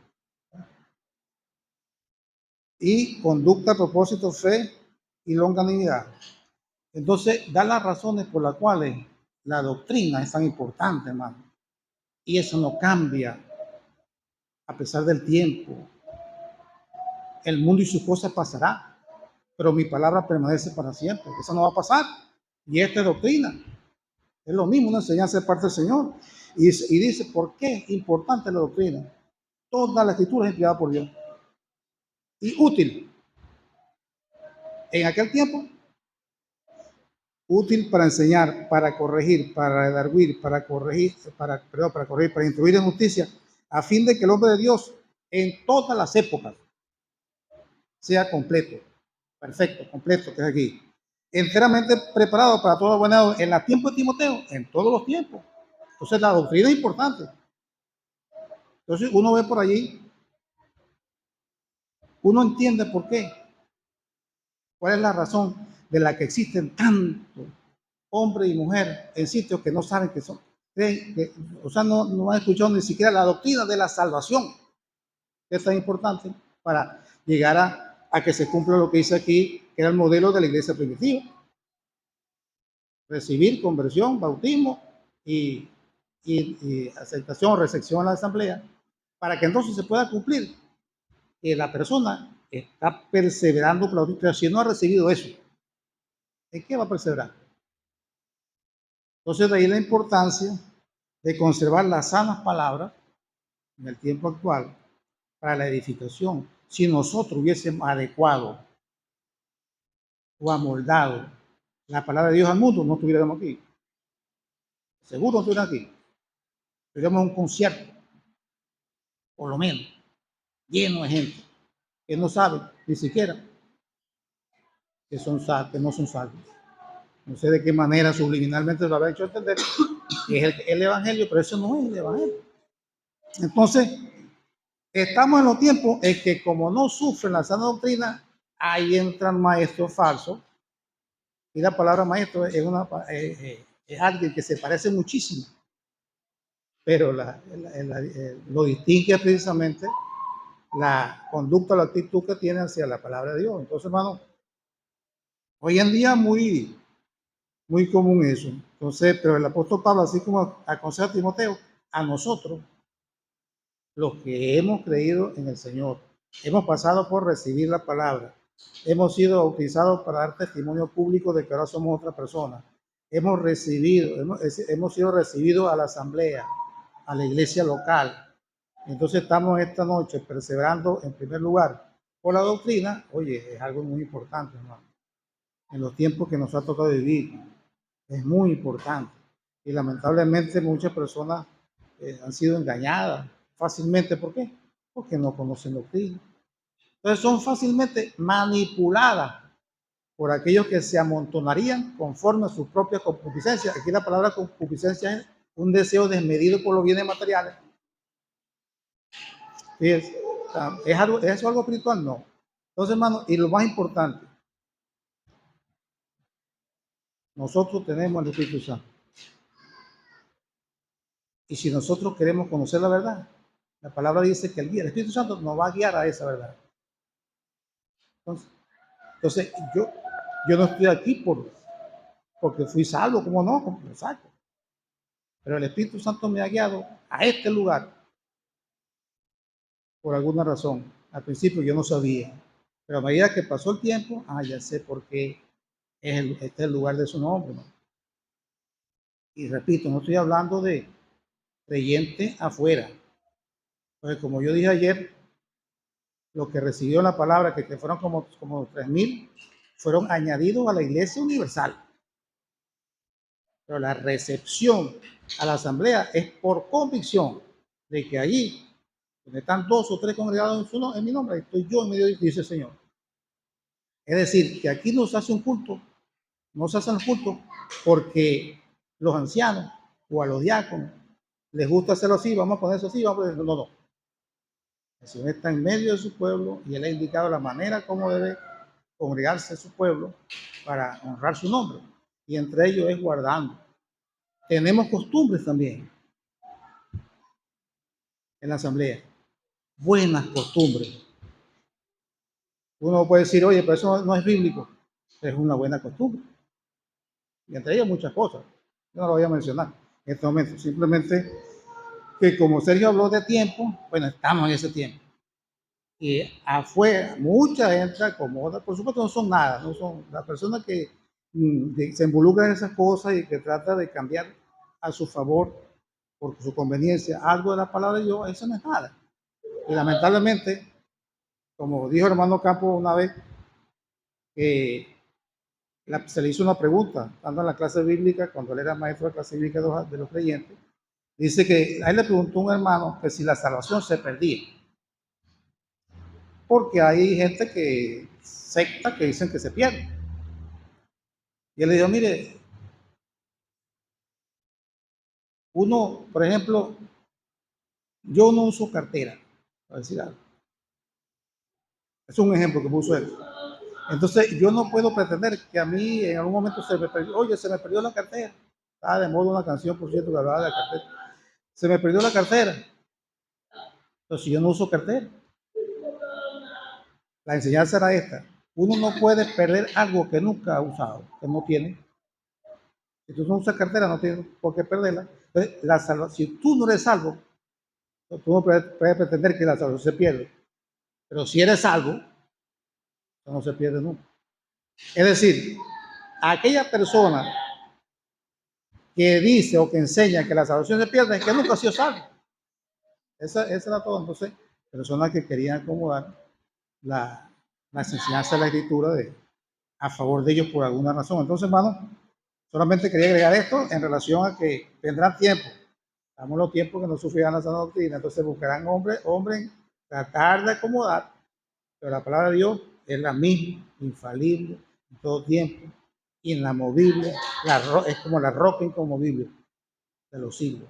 Y conducta, propósito, fe y longanimidad. Entonces, da las razones por las cuales la doctrina es tan importante, hermano. Y eso no cambia a pesar del tiempo. El mundo y sus cosas pasará, pero mi palabra permanece para siempre. Eso no va a pasar. Y esta es doctrina. Es lo mismo, una enseñanza de parte del Señor. Y dice, ¿por qué es importante la doctrina? Toda la escritura es empleada por Dios. Y útil. En aquel tiempo, útil para enseñar, para corregir, para redarguir, para corregir, para instruir en justicia, a fin de que el hombre de Dios en todas las épocas sea completo, perfecto, completo, que es aquí, enteramente preparado para todo buena obra, en el tiempo de Timoteo, en todos los tiempos. Entonces la doctrina es importante. Entonces uno ve por allí, uno entiende por qué, cuál es la razón de la que existen tantos hombre y mujer en sitios que no saben que son, o sea, no han escuchado ni siquiera la doctrina de la salvación, que es tan importante para llegar a que se cumpla lo que dice aquí, que era el modelo de la iglesia primitiva. Recibir conversión, bautismo y aceptación o recepción a la asamblea, para que entonces se pueda cumplir que la persona está perseverando, pero si no ha recibido eso, ¿en qué va a perseverar? Entonces, de ahí la importancia de conservar las sanas palabras en el tiempo actual para la edificación. Si nosotros hubiésemos adecuado o amoldado la palabra de Dios al mundo, no estuviéramos aquí. Seguro no estuviéramos aquí. Estuviéramos en un concierto, por lo menos, lleno de gente que no sabe ni siquiera que no son salvos. No sé de qué manera subliminalmente lo habrá hecho entender que es el evangelio, pero eso no es el evangelio. Entonces, estamos en los tiempos en que como no sufren la sana doctrina, ahí entran maestros falsos. Y la palabra maestro es alguien que se parece muchísimo, pero lo distingue precisamente la conducta, la actitud que tiene hacia la palabra de Dios. Entonces, hermano, hoy en día muy común eso. Entonces, pero el apóstol Pablo, así como aconseja a Timoteo, a nosotros, los que hemos creído en el Señor, hemos pasado por recibir la palabra, hemos sido bautizados para dar testimonio público de que ahora somos otra persona, hemos sido recibidos a la asamblea, a la iglesia local. Entonces estamos esta noche perseverando en primer lugar por la doctrina. Oye, es algo muy importante, hermano. En los tiempos que nos ha tocado vivir, es muy importante. Y lamentablemente muchas personas han sido engañadas fácilmente. ¿Por qué? Porque no conocen doctrina. Entonces son fácilmente manipuladas por aquellos que se amontonarían conforme a su propia concupiscencia. Aquí la palabra concupiscencia es un deseo desmedido por los bienes materiales. ¿Es eso algo espiritual? No. Entonces, hermano, y lo más importante, nosotros tenemos el Espíritu Santo. Y si nosotros queremos conocer la verdad, la palabra dice que el Espíritu Santo nos va a guiar a esa verdad. Entonces yo no estoy aquí porque fui salvo, ¿cómo no? Como exacto. Pero el Espíritu Santo me ha guiado a este lugar por alguna razón. Al principio yo no sabía, pero a medida que pasó el tiempo, ya sé por qué este es el lugar de su nombre, ¿no? Y repito, no estoy hablando de creyente afuera. Porque como yo dije ayer, los que recibió la palabra, que fueron como 3,000, fueron añadidos a la iglesia universal. Pero la recepción a la asamblea es por convicción de que allí, donde están 2 o 3 congregados en mi nombre, estoy yo en medio, dice el Señor. Es decir, que aquí no se hace un culto, no se hace el culto porque los ancianos o a los diáconos les gusta hacerlo así, vamos a poner eso así, vamos a poner, no. El Señor está en medio de su pueblo y Él ha indicado la manera como debe congregarse su pueblo para honrar su nombre. Y entre ellos es guardando. Tenemos costumbres también en la asamblea, buenas costumbres. Uno puede decir, oye, pero eso no es bíblico, es una buena costumbre. Y entre ellas muchas cosas. Yo no lo voy a mencionar en este momento, simplemente que como Sergio habló de tiempo, bueno, estamos en ese tiempo. Y afuera, mucha gente acomoda, por supuesto no son nada, no son las personas que se involucran en esas cosas y que tratan de cambiar a su favor, por su conveniencia, algo de la palabra de Dios, eso no es nada. Y lamentablemente, como dijo el hermano Campos una vez, se le hizo una pregunta, estando en la clase bíblica, cuando él era maestro de la clase bíblica de los creyentes, dice que a él le preguntó un hermano que si la salvación se perdía. Porque hay gente que secta que dicen que se pierde. Y él le dijo, mire, uno, por ejemplo, yo no uso cartera, para decir algo. Es un ejemplo que puso él. Entonces, yo no puedo pretender que a mí en algún momento se me perdió, oye, se me perdió la cartera. Estaba de moda una canción, por cierto, que hablaba de la cartera. Se me perdió la cartera. Entonces, yo no uso cartera. La enseñanza era esta. Uno no puede perder algo que nunca ha usado, que no tiene. Si tú no usas cartera, no tienes por qué perderla. Entonces, si tú no eres salvo, tú no puedes pretender que la salvación se pierde. Pero si eres salvo, eso no se pierde nunca. Es decir, aquella persona que dice o que enseña que la salvación se pierde es que nunca ha sido salvo. Esa era todo. Entonces, personas que querían acomodar la enseñanza de la escritura a favor de ellos por alguna razón. Entonces, hermano, solamente quería agregar esto en relación a que tendrán tiempo. Estamos los tiempos que no sufrirán la sana doctrina. Entonces buscarán hombres, tratar de acomodar. Pero la palabra de Dios es la misma, infalible, en todo tiempo, inamovible. Es como la roca inconmovible de los siglos.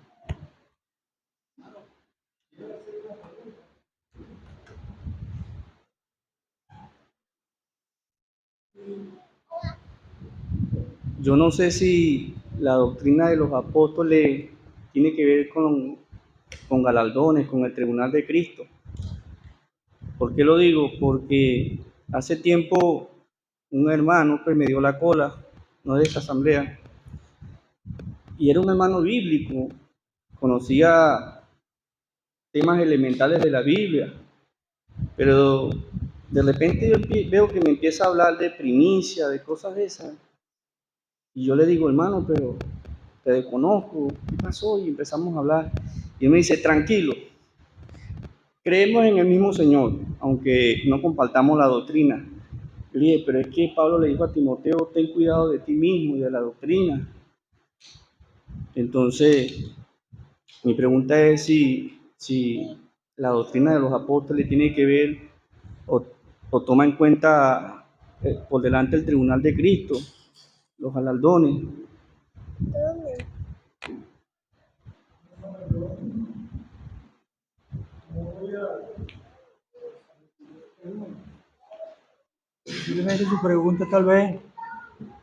Yo no sé si la doctrina de los apóstoles tiene que ver con galardones, con el tribunal de Cristo. ¿Por qué lo digo? Porque hace tiempo un hermano pues, me dio la cola, no de esta asamblea, y era un hermano bíblico, conocía temas elementales de la Biblia, pero de repente yo veo que me empieza a hablar de primicia, de cosas de esas, y yo le digo, hermano, pero te desconozco, ¿qué pasó? Y empezamos a hablar, y él me dice, tranquilo, creemos en el mismo Señor, aunque no compartamos la doctrina. Yo le dije, pero es que Pablo le dijo a Timoteo, ten cuidado de ti mismo y de la doctrina. Entonces, mi pregunta es si la doctrina de los apóstoles tiene que ver o toma en cuenta por delante el tribunal de Cristo, los galardones. Posiblemente su pregunta tal vez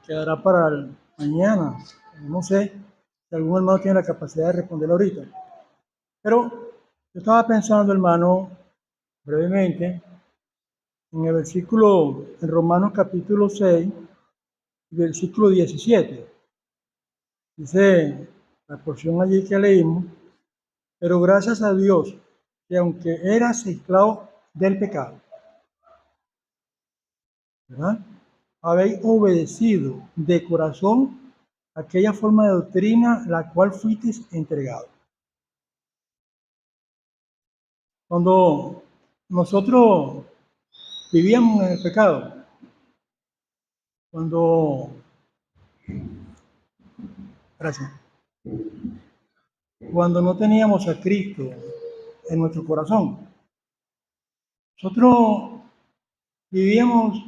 quedará para mañana. No sé si algún hermano tiene la capacidad de responder ahorita. Pero yo estaba pensando, hermano, brevemente, en el versículo, en Romanos capítulo 6, versículo 17. Dice la porción allí que leímos, pero gracias a Dios, que aunque eras esclavo del pecado, ¿verdad? Habéis obedecido de corazón aquella forma de doctrina la cual fuisteis entregado. Cuando nosotros vivíamos en el pecado, cuando, gracias, cuando no teníamos a Cristo en nuestro corazón, nosotros vivíamos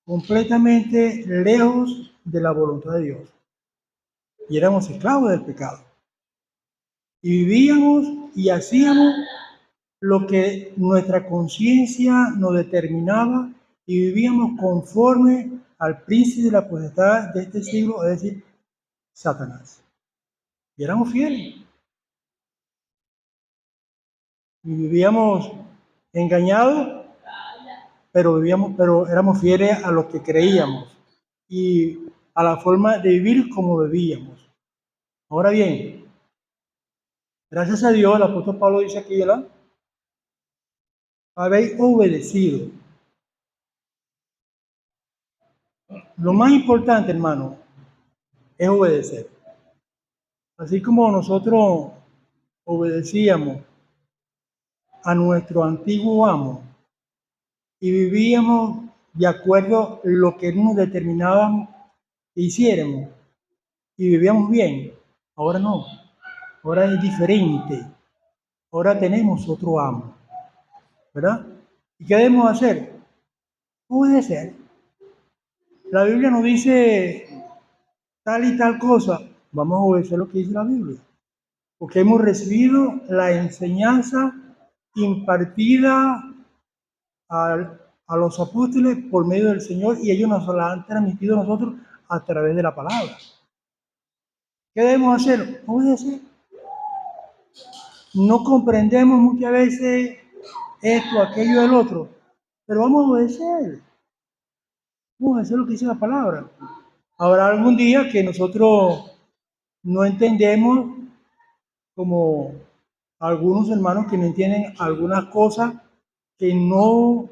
completamente lejos de la voluntad de Dios y éramos esclavos del pecado. Y vivíamos y hacíamos lo que nuestra conciencia nos determinaba y vivíamos conforme al príncipe de la potestad de este siglo, es decir, Satanás. Y éramos fieles. Y vivíamos engañados, pero éramos fieles a lo que creíamos y a la forma de vivir como vivíamos. Ahora bien, gracias a Dios, el apóstol Pablo dice aquí, ¿verdad? Habéis obedecido. Lo más importante, hermano, es obedecer. Así como nosotros obedecíamos a nuestro antiguo amo y vivíamos de acuerdo a lo que nos determinábamos que hiciéramos y vivíamos bien, ahora no, ahora es diferente, ahora tenemos otro amo, ¿verdad? ¿Y qué debemos hacer? Obedecer. La Biblia nos dice tal y tal cosa, vamos a obedecer lo que dice la Biblia, porque hemos recibido la enseñanza impartida a los apóstoles por medio del Señor y ellos nos la han transmitido a nosotros a través de la palabra. ¿Qué debemos hacer? Obedecer. No comprendemos muchas veces esto, aquello, el otro, pero vamos a obedecer. Vamos a obedecer lo que dice la palabra. Habrá algún día que nosotros no entendemos, como algunos hermanos que no entienden algunas cosas que no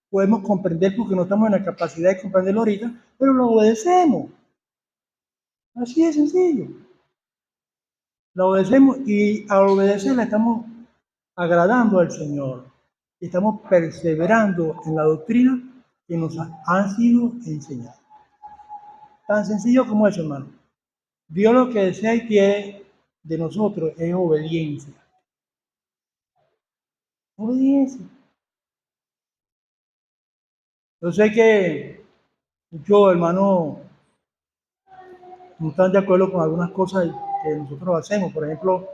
podemos comprender porque no estamos en la capacidad de comprenderlo ahorita, pero lo obedecemos. Así de sencillo. Lo obedecemos y al obedecerla estamos agradando al Señor. Estamos perseverando en la doctrina que nos han sido enseñadas. Tan sencillo como eso, hermano. Dios lo que desea y quiere de nosotros es obediencia. Obediencia. Yo sé que muchos hermanos no están de acuerdo con algunas cosas que nosotros hacemos, por ejemplo,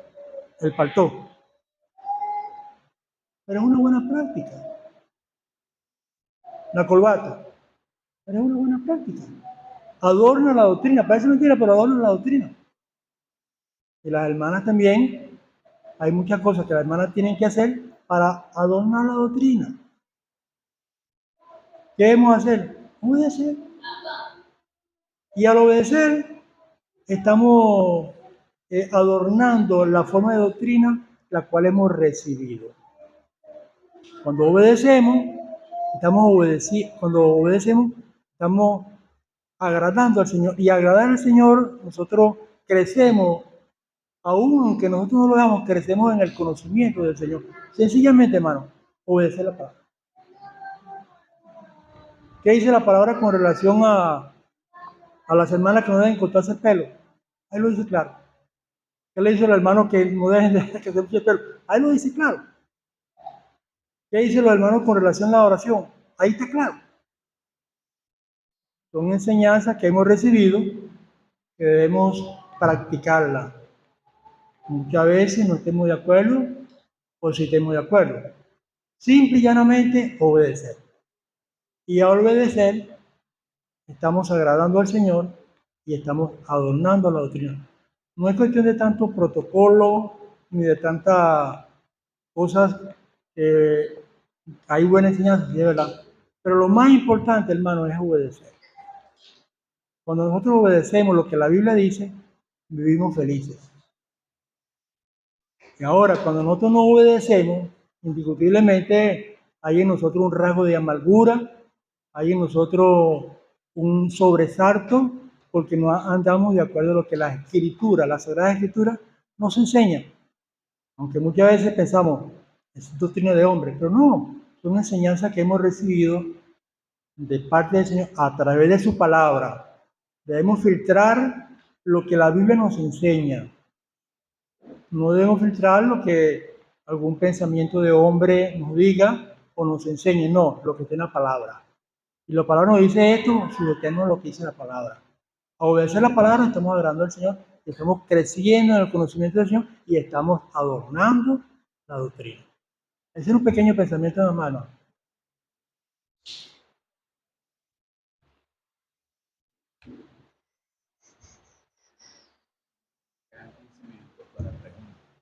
el paltó. Pero es una buena práctica. La corbata. Pero es una buena práctica. Adorna la doctrina. Parece mentira, pero adorna la doctrina. Y las hermanas también, hay muchas cosas que las hermanas tienen que hacer para adornar la doctrina. ¿Qué debemos hacer? Obedecer. Y al obedecer, estamos adornando la forma de doctrina la cual hemos recibido. Cuando obedecemos, estamos agradando al Señor. Y agradar al Señor, nosotros crecemos, aún aunque nosotros no lo hagamos, crecemos en el conocimiento del Señor. Sencillamente, hermano, obedecer la palabra. ¿Qué dice la palabra con relación a las hermanas que no deben cortarse el pelo? Ahí lo dice claro. ¿Qué le dice al hermano que no deben que se corte el pelo? Ahí lo dice claro. ¿Qué dice los hermanos con relación a la oración? Ahí está claro. Son enseñanzas que hemos recibido que debemos practicarlas. Muchas veces no estemos de acuerdo o si estemos de acuerdo. Simple y llanamente obedecer. Y al obedecer estamos agradando al Señor y estamos adornando la doctrina. No es cuestión de tanto protocolo, ni de tantas cosas que hay buena enseñanza, sí, de verdad. Pero lo más importante, hermano, es obedecer. Cuando nosotros obedecemos lo que la Biblia dice, vivimos felices. Y ahora, cuando nosotros no obedecemos, indiscutiblemente hay en nosotros un rasgo de amargura, hay en nosotros un sobresalto, porque no andamos de acuerdo a lo que la Escritura, la Sagrada Escritura, nos enseña. Aunque muchas veces pensamos, es doctrina de hombre, pero no, son enseñanzas que hemos recibido de parte del Señor a través de su palabra. Debemos filtrar lo que la Biblia nos enseña. No debemos filtrar lo que algún pensamiento de hombre nos diga o nos enseñe, no, lo que está en la palabra. Y la palabra nos dice esto, si lo que no es lo que dice la palabra. A obedecer la palabra estamos adorando al Señor, estamos creciendo en el conocimiento del Señor y estamos adornando la doctrina. Ese es un pequeño pensamiento de hermano.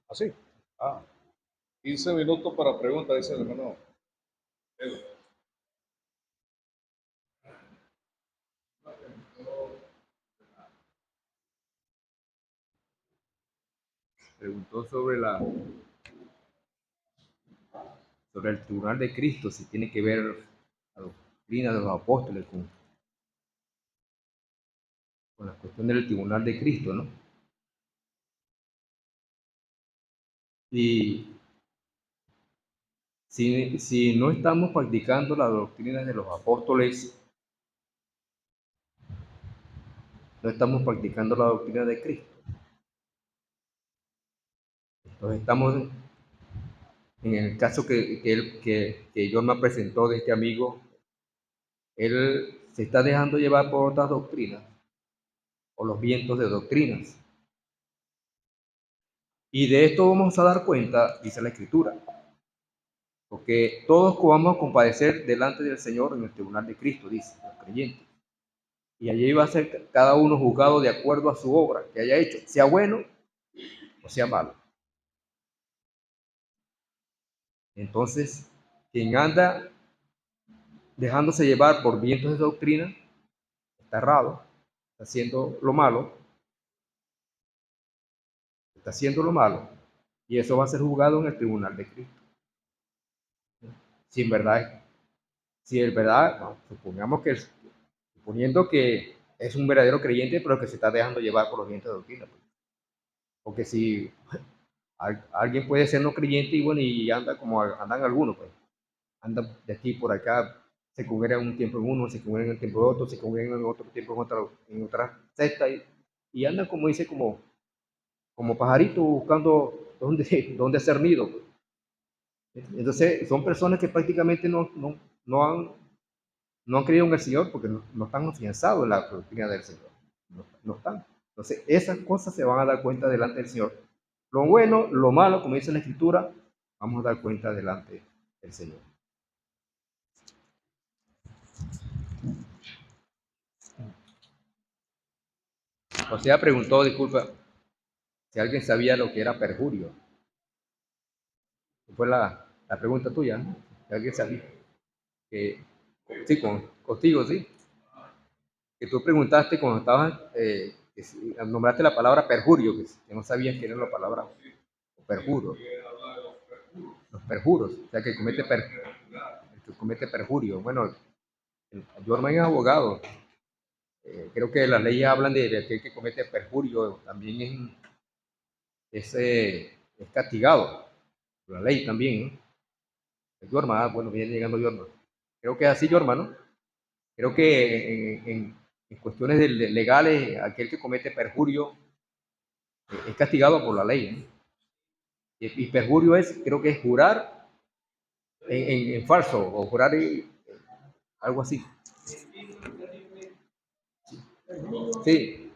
¿Así? 15 minutos para preguntas, dice el hermano. Preguntó sobre el tribunal de Cristo, si tiene que ver la doctrina de los apóstoles con la cuestión del tribunal de Cristo, ¿no? Y si no estamos practicando la doctrina de los apóstoles, no estamos practicando la doctrina de Cristo. Entonces estamos, en el caso que John me presentó de este amigo, él se está dejando llevar por otras doctrinas, o los vientos de doctrinas. Y de esto vamos a dar cuenta, dice la Escritura, porque todos vamos a compadecer delante del Señor en el tribunal de Cristo, dice los creyentes. Y allí va a ser cada uno juzgado de acuerdo a su obra que haya hecho, sea bueno o sea malo. Entonces, quien anda dejándose llevar por vientos de doctrina, está errado, está haciendo lo malo, y eso va a ser juzgado en el tribunal de Cristo. Si en verdad, no, suponiendo que es un verdadero creyente, pero que se está dejando llevar por los vientos de doctrina. Pues. Porque si alguien puede ser no creyente y bueno, y anda como andan algunos, pues, andan de aquí por acá, se congregan un tiempo en uno, se congregan un tiempo en otro, se congregan en otro tiempo en otra secta, y andan como dice, como pajaritos buscando dónde hacer nido. Pues. Entonces, son personas que prácticamente no han creído en el Señor porque no están afianzados en la doctrina del Señor. No están. Entonces, esas cosas se van a dar cuenta delante del Señor. Lo bueno, lo malo, como dice la Escritura, vamos a dar cuenta delante del Señor. O sea, preguntó, disculpa, si alguien sabía lo que era perjurio. Fue la pregunta tuya, ¿no? Si alguien sabía. Sí, contigo, sí. Que tú preguntaste cuando estabas, que nombraste la palabra perjurio, que no sabías que era la palabra perjuro. Los perjuros, o sea, que comete perjurio. Bueno, Jorman es abogado. Creo que las leyes hablan de aquel que comete perjurio, también es castigado por la ley también, ¿no? Jorman, bueno, viene llegando Jorman. Creo que es así, Jorman, ¿no? Creo que en cuestiones legales, aquel que comete perjurio es castigado por la ley, ¿no? Y perjurio creo que es jurar en falso, o jurar algo así. Sí.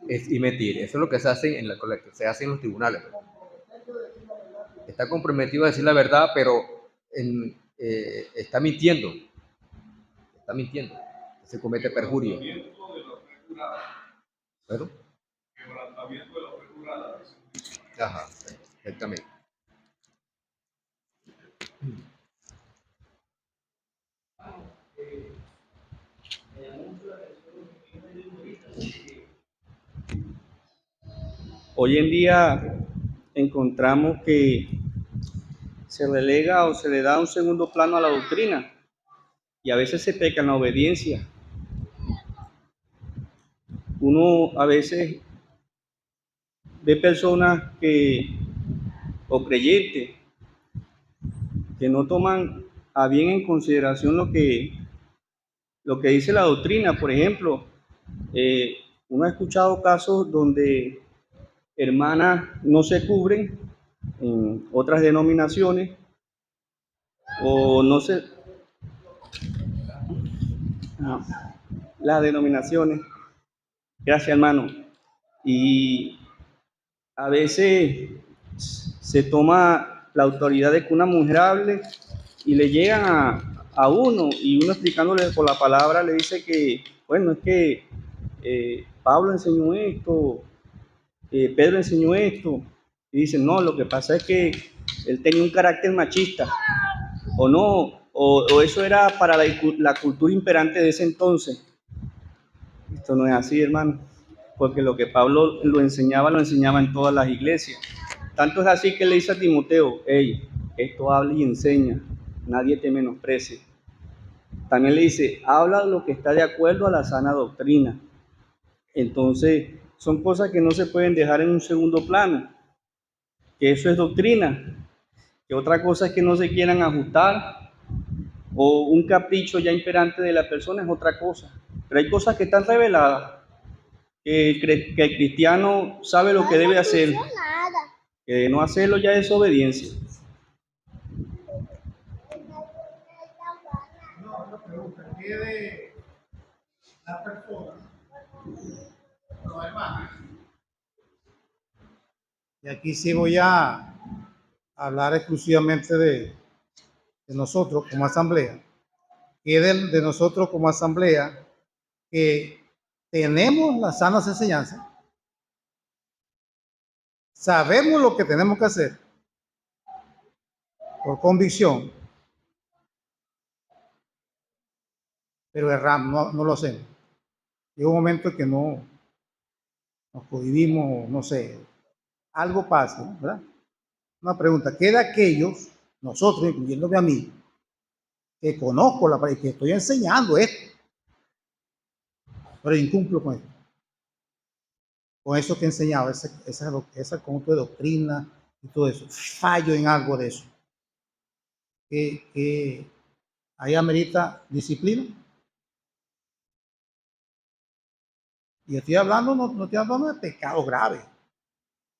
Y mentir, eso es lo que se hace en los tribunales. Está comprometido a decir la verdad, pero está mintiendo. Se comete perjurio. Bueno, Ajá, exactamente. Hoy en día encontramos que se relega o se le da un segundo plano a la doctrina y a veces se peca en la obediencia. Uno a veces ve personas o creyentes que no toman a bien en consideración lo que dice la doctrina. Por ejemplo, uno ha escuchado casos donde hermanas no se cubren en otras denominaciones o no se, no, las denominaciones, gracias hermano, y a veces se toma la autoridad de que una mujer hable y le llegan a uno y uno explicándole por la palabra le dice que, bueno, es que Pablo enseñó esto, Pedro enseñó esto, y dicen, no, lo que pasa es que él tenía un carácter machista, o no, o eso era para la cultura imperante de ese entonces. Esto no es así, hermano, porque lo que Pablo lo enseñaba en todas las iglesias. Tanto es así que le dice a Timoteo, hey, esto habla y enseña, nadie te menosprecie. También le dice, habla lo que está de acuerdo a la sana doctrina. Entonces, son cosas que no se pueden dejar en un segundo plano, que eso es doctrina, que otra cosa es que no se quieran ajustar o un capricho ya imperante de la persona es otra cosa. Pero hay cosas que están reveladas, que el cristiano sabe lo que debe hacer, que de no hacerlo ya es obediencia. No, pregunta, ¿qué de la persona, los hermanos? Y aquí sí voy a hablar exclusivamente de nosotros como asamblea. ¿Qué de nosotros como asamblea que tenemos las sanas enseñanzas? Sabemos lo que tenemos que hacer por convicción, pero erramos, no lo hacemos. Llega un momento que no nos cohibimos, no sé, algo pasa, ¿verdad? Una pregunta, ¿qué de aquellos, nosotros, incluyéndome a mí, que conozco la palabra y que estoy enseñando esto, pero incumplo con esto? Con eso que he enseñado, ese conjunto de doctrina y todo eso, fallo en algo de eso. Que ahí amerita disciplina. Y estoy hablando, no estoy hablando de pecado grave.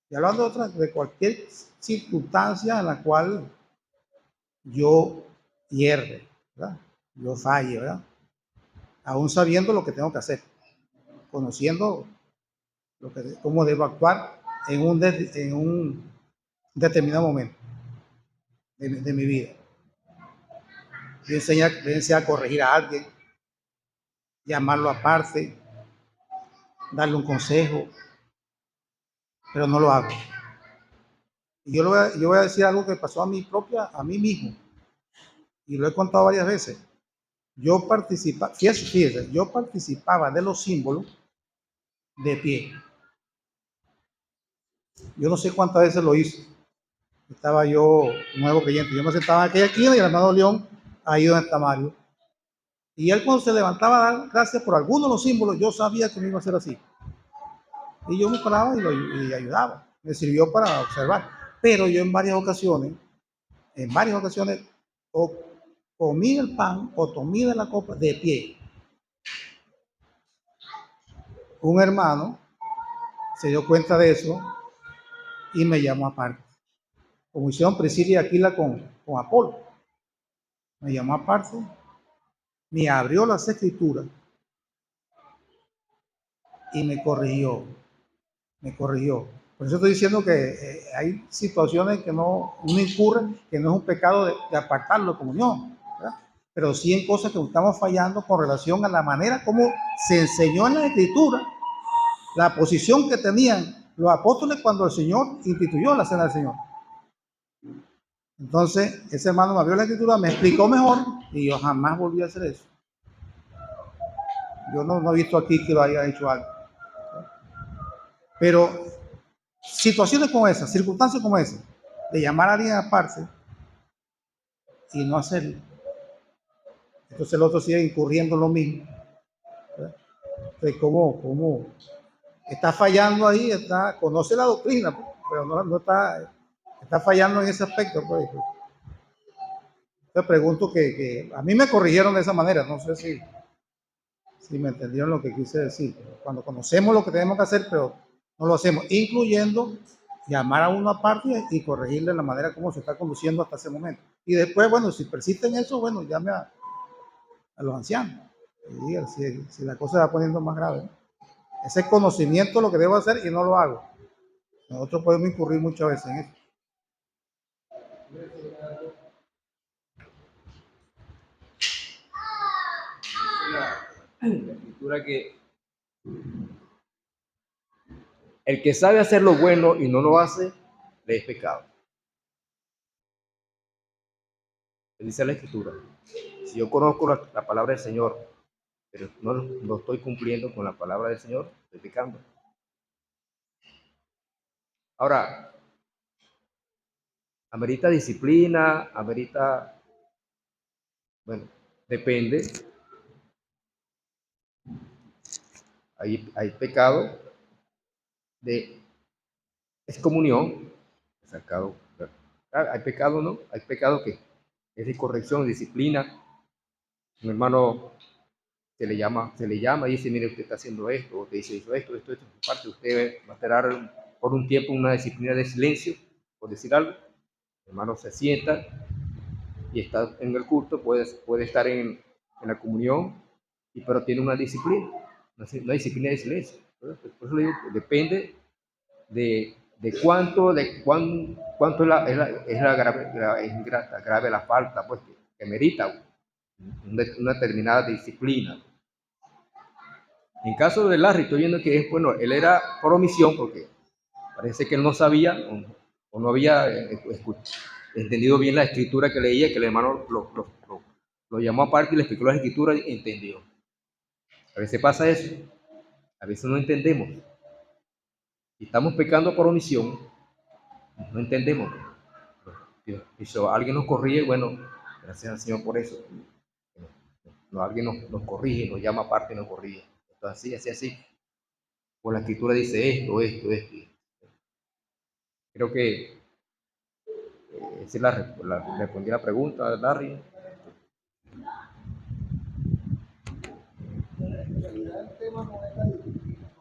Estoy hablando de cualquier circunstancia en la cual yo hierre, ¿verdad? Yo falle, ¿verdad? Aún sabiendo lo que tengo que hacer, conociendo cómo debo actuar en un determinado momento de mi vida. Yo enseñé a corregir a alguien, llamarlo aparte, darle un consejo, pero no lo hago. Y yo voy a decir algo que pasó a mí mismo, y lo he contado varias veces. Yo participaba de los símbolos de pie. Yo no sé cuántas veces lo hice. Estaba yo nuevo creyente. Yo me sentaba en aquella esquina y el hermano León, ahí donde está Mario. Y él cuando se levantaba a dar gracias por alguno de los símbolos, yo sabía que me iba a hacer así. Y yo me paraba y ayudaba. Me sirvió para observar. Pero yo en varias ocasiones, o comí el pan o tomé de la copa de pie. Un hermano se dio cuenta de eso y me llamó aparte. Como hicieron Priscila y Aquila con Apolo. Me llamó aparte, me abrió las escrituras y me corrigió. Por eso estoy diciendo que hay situaciones que uno incurre, que no es un pecado de apartarlo de comunión, ¿verdad? Pero sí en cosas que estamos fallando con relación a la manera como se enseñó en la escritura la posición que tenían los apóstoles cuando el Señor instituyó la cena del Señor. Entonces, ese hermano me abrió la escritura, me explicó mejor y yo jamás volví a hacer eso. Yo no he visto aquí que lo haya hecho algo. Pero situaciones como esas, circunstancias como esas, de llamar a alguien aparte y no hacerlo. Entonces el otro sigue incurriendo en lo mismo. Entonces, ¿cómo está fallando ahí? Conoce la doctrina, pero no está fallando en ese aspecto. Pues. Te pregunto que a mí me corrigieron de esa manera, no sé si me entendieron lo que quise decir. Cuando conocemos lo que tenemos que hacer, pero no lo hacemos, incluyendo llamar a uno aparte y corregirle la manera como se está conduciendo hasta ese momento. Y después, bueno, si persisten en eso, bueno, llame a los ancianos y diga si la cosa se va poniendo más grave, ¿no? Ese conocimiento es lo que debo hacer y no lo hago. Nosotros podemos incurrir muchas veces en eso. La escritura que el que sabe hacer lo bueno y no lo hace, le es pecado. Dice la escritura. Si yo conozco la palabra del Señor, pero no estoy cumpliendo con la palabra del Señor, estoy pecando. Ahora, amerita disciplina, amerita, bueno, depende. Hay pecado de excomunión, sacado. Hay pecado, ¿no? Hay pecado que es de corrección, disciplina. Un hermano se le llama y dice, mire, usted está haciendo esto, o te dice, hizo esto, parte, usted va a esperar por un tiempo una disciplina de silencio, por decir algo. El hermano se sienta y está en el culto, puede estar en la comunión, pero tiene una disciplina, una disciplina de silencio. Por eso le digo, depende de cuánto es grave la falta, pues, que merita una determinada disciplina. En caso de Larry, estoy viendo que bueno, él era por omisión, porque parece que él no sabía o no había entendido bien la escritura que leía, que el hermano lo llamó aparte y le explicó la escritura y entendió. A veces pasa eso, a veces no entendemos. Si estamos pecando por omisión, no entendemos. Y si alguien nos corrige, bueno, gracias al Señor por eso. Alguien nos corrige, nos llama aparte y nos corrige. Entonces, así. Pues la escritura dice esto. Creo que si respondí la pregunta, Larry. En realidad el tema no es la disciplina.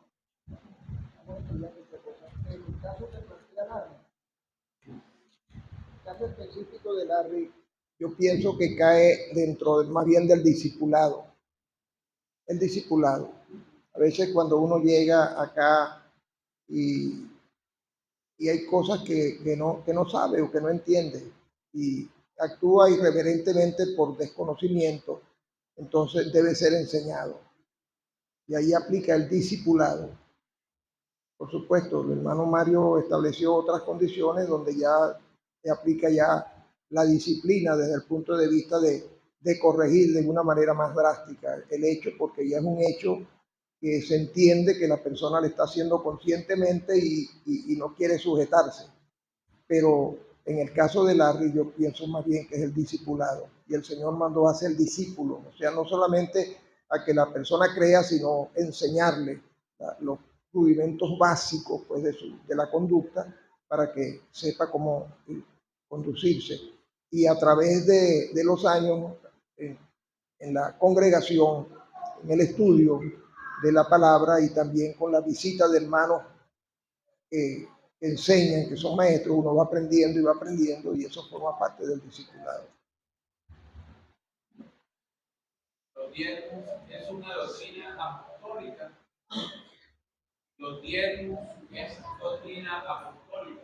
Vamos a estudiar muchas cosas. En el caso que plantea Larry, el caso específico de Larry, yo pienso que cae dentro más bien del discipulado. El discipulado. A veces cuando uno llega acá y hay cosas que no sabe o que no entiende y actúa irreverentemente por desconocimiento, entonces debe ser enseñado. Y ahí aplica el discipulado. Por supuesto, el hermano Mario estableció otras condiciones donde ya se aplica ya la disciplina desde el punto de vista de corregir de una manera más drástica el hecho, porque ya es un hecho que se entiende que la persona le está haciendo conscientemente y no quiere sujetarse. Pero en el caso de Larry, yo pienso más bien que es el discipulado. Y el Señor mandó a ser discípulo, o sea, no solamente a que la persona crea, sino enseñarle los rudimentos básicos pues, de la conducta para que sepa cómo conducirse. Y a través de los años, en la congregación, en el estudio de la palabra y también con la visita de hermanos que enseñan, que son maestros, uno va aprendiendo y eso forma parte del discipulado. Los diezmos es una doctrina apostólica. Los diezmos es doctrina apostólica.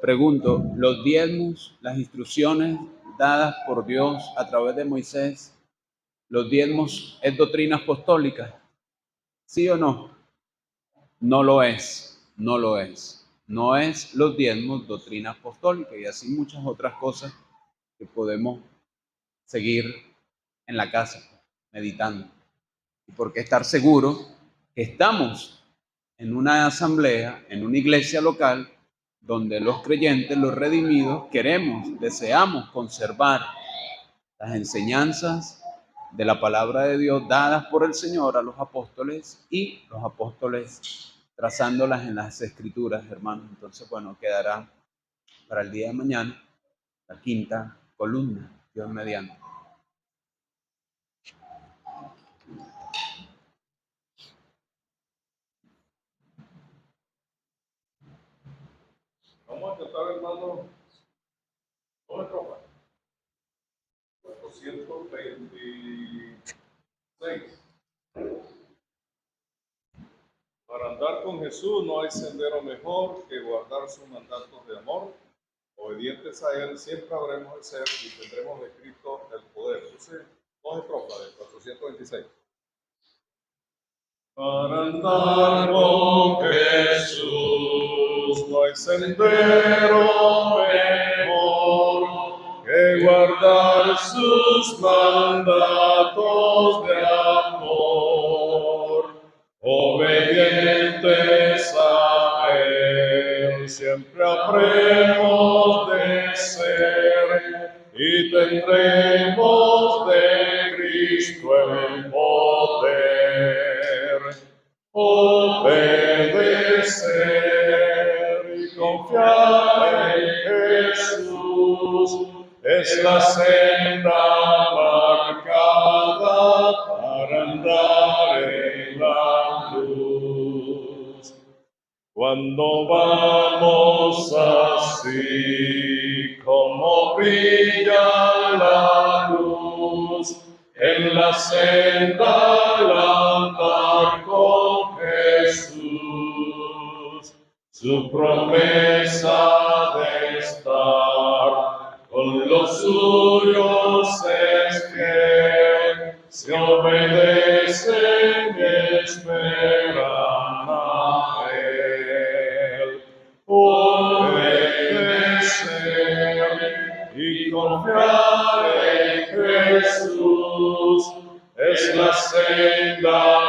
Pregunto, ¿los diezmos, las instrucciones dadas por Dios a través de Moisés, ¿Los diezmos es doctrina apostólica? ¿Sí o no? No lo es, no lo es. No es los diezmos doctrina apostólica y así muchas otras cosas que podemos seguir en la casa meditando. ¿Y por qué estar seguro que estamos en una asamblea, en una iglesia local, donde los creyentes, los redimidos, deseamos conservar las enseñanzas de la palabra de Dios dadas por el Señor a los apóstoles y los apóstoles trazándolas en las escrituras, hermanos? Entonces, bueno, quedará para el día de mañana la quinta columna, Dios mediante. Vamos a tratar, hermano, dos estrofas. 426. Para andar con Jesús no hay sendero mejor que guardar sus mandatos de amor. Obedientes a Él siempre habremos de ser y tendremos de Cristo el poder. Entonces, dos estrofas del 426. Para andar con Jesús no hay sendero mejor que guardar sus mandatos de amor. Obedientes a Él siempre habremos de ser y tendremos de Cristo el poder. Obedecer y confiar en Jesús es la senda marcada para andar en la luz. Cuando vamos así como brilla la luz, en la senda al andar con Jesús, su promesa de estar con los suyos es que si obedecen y esperan a Él. Obedecer y confiar en Jesús es la senda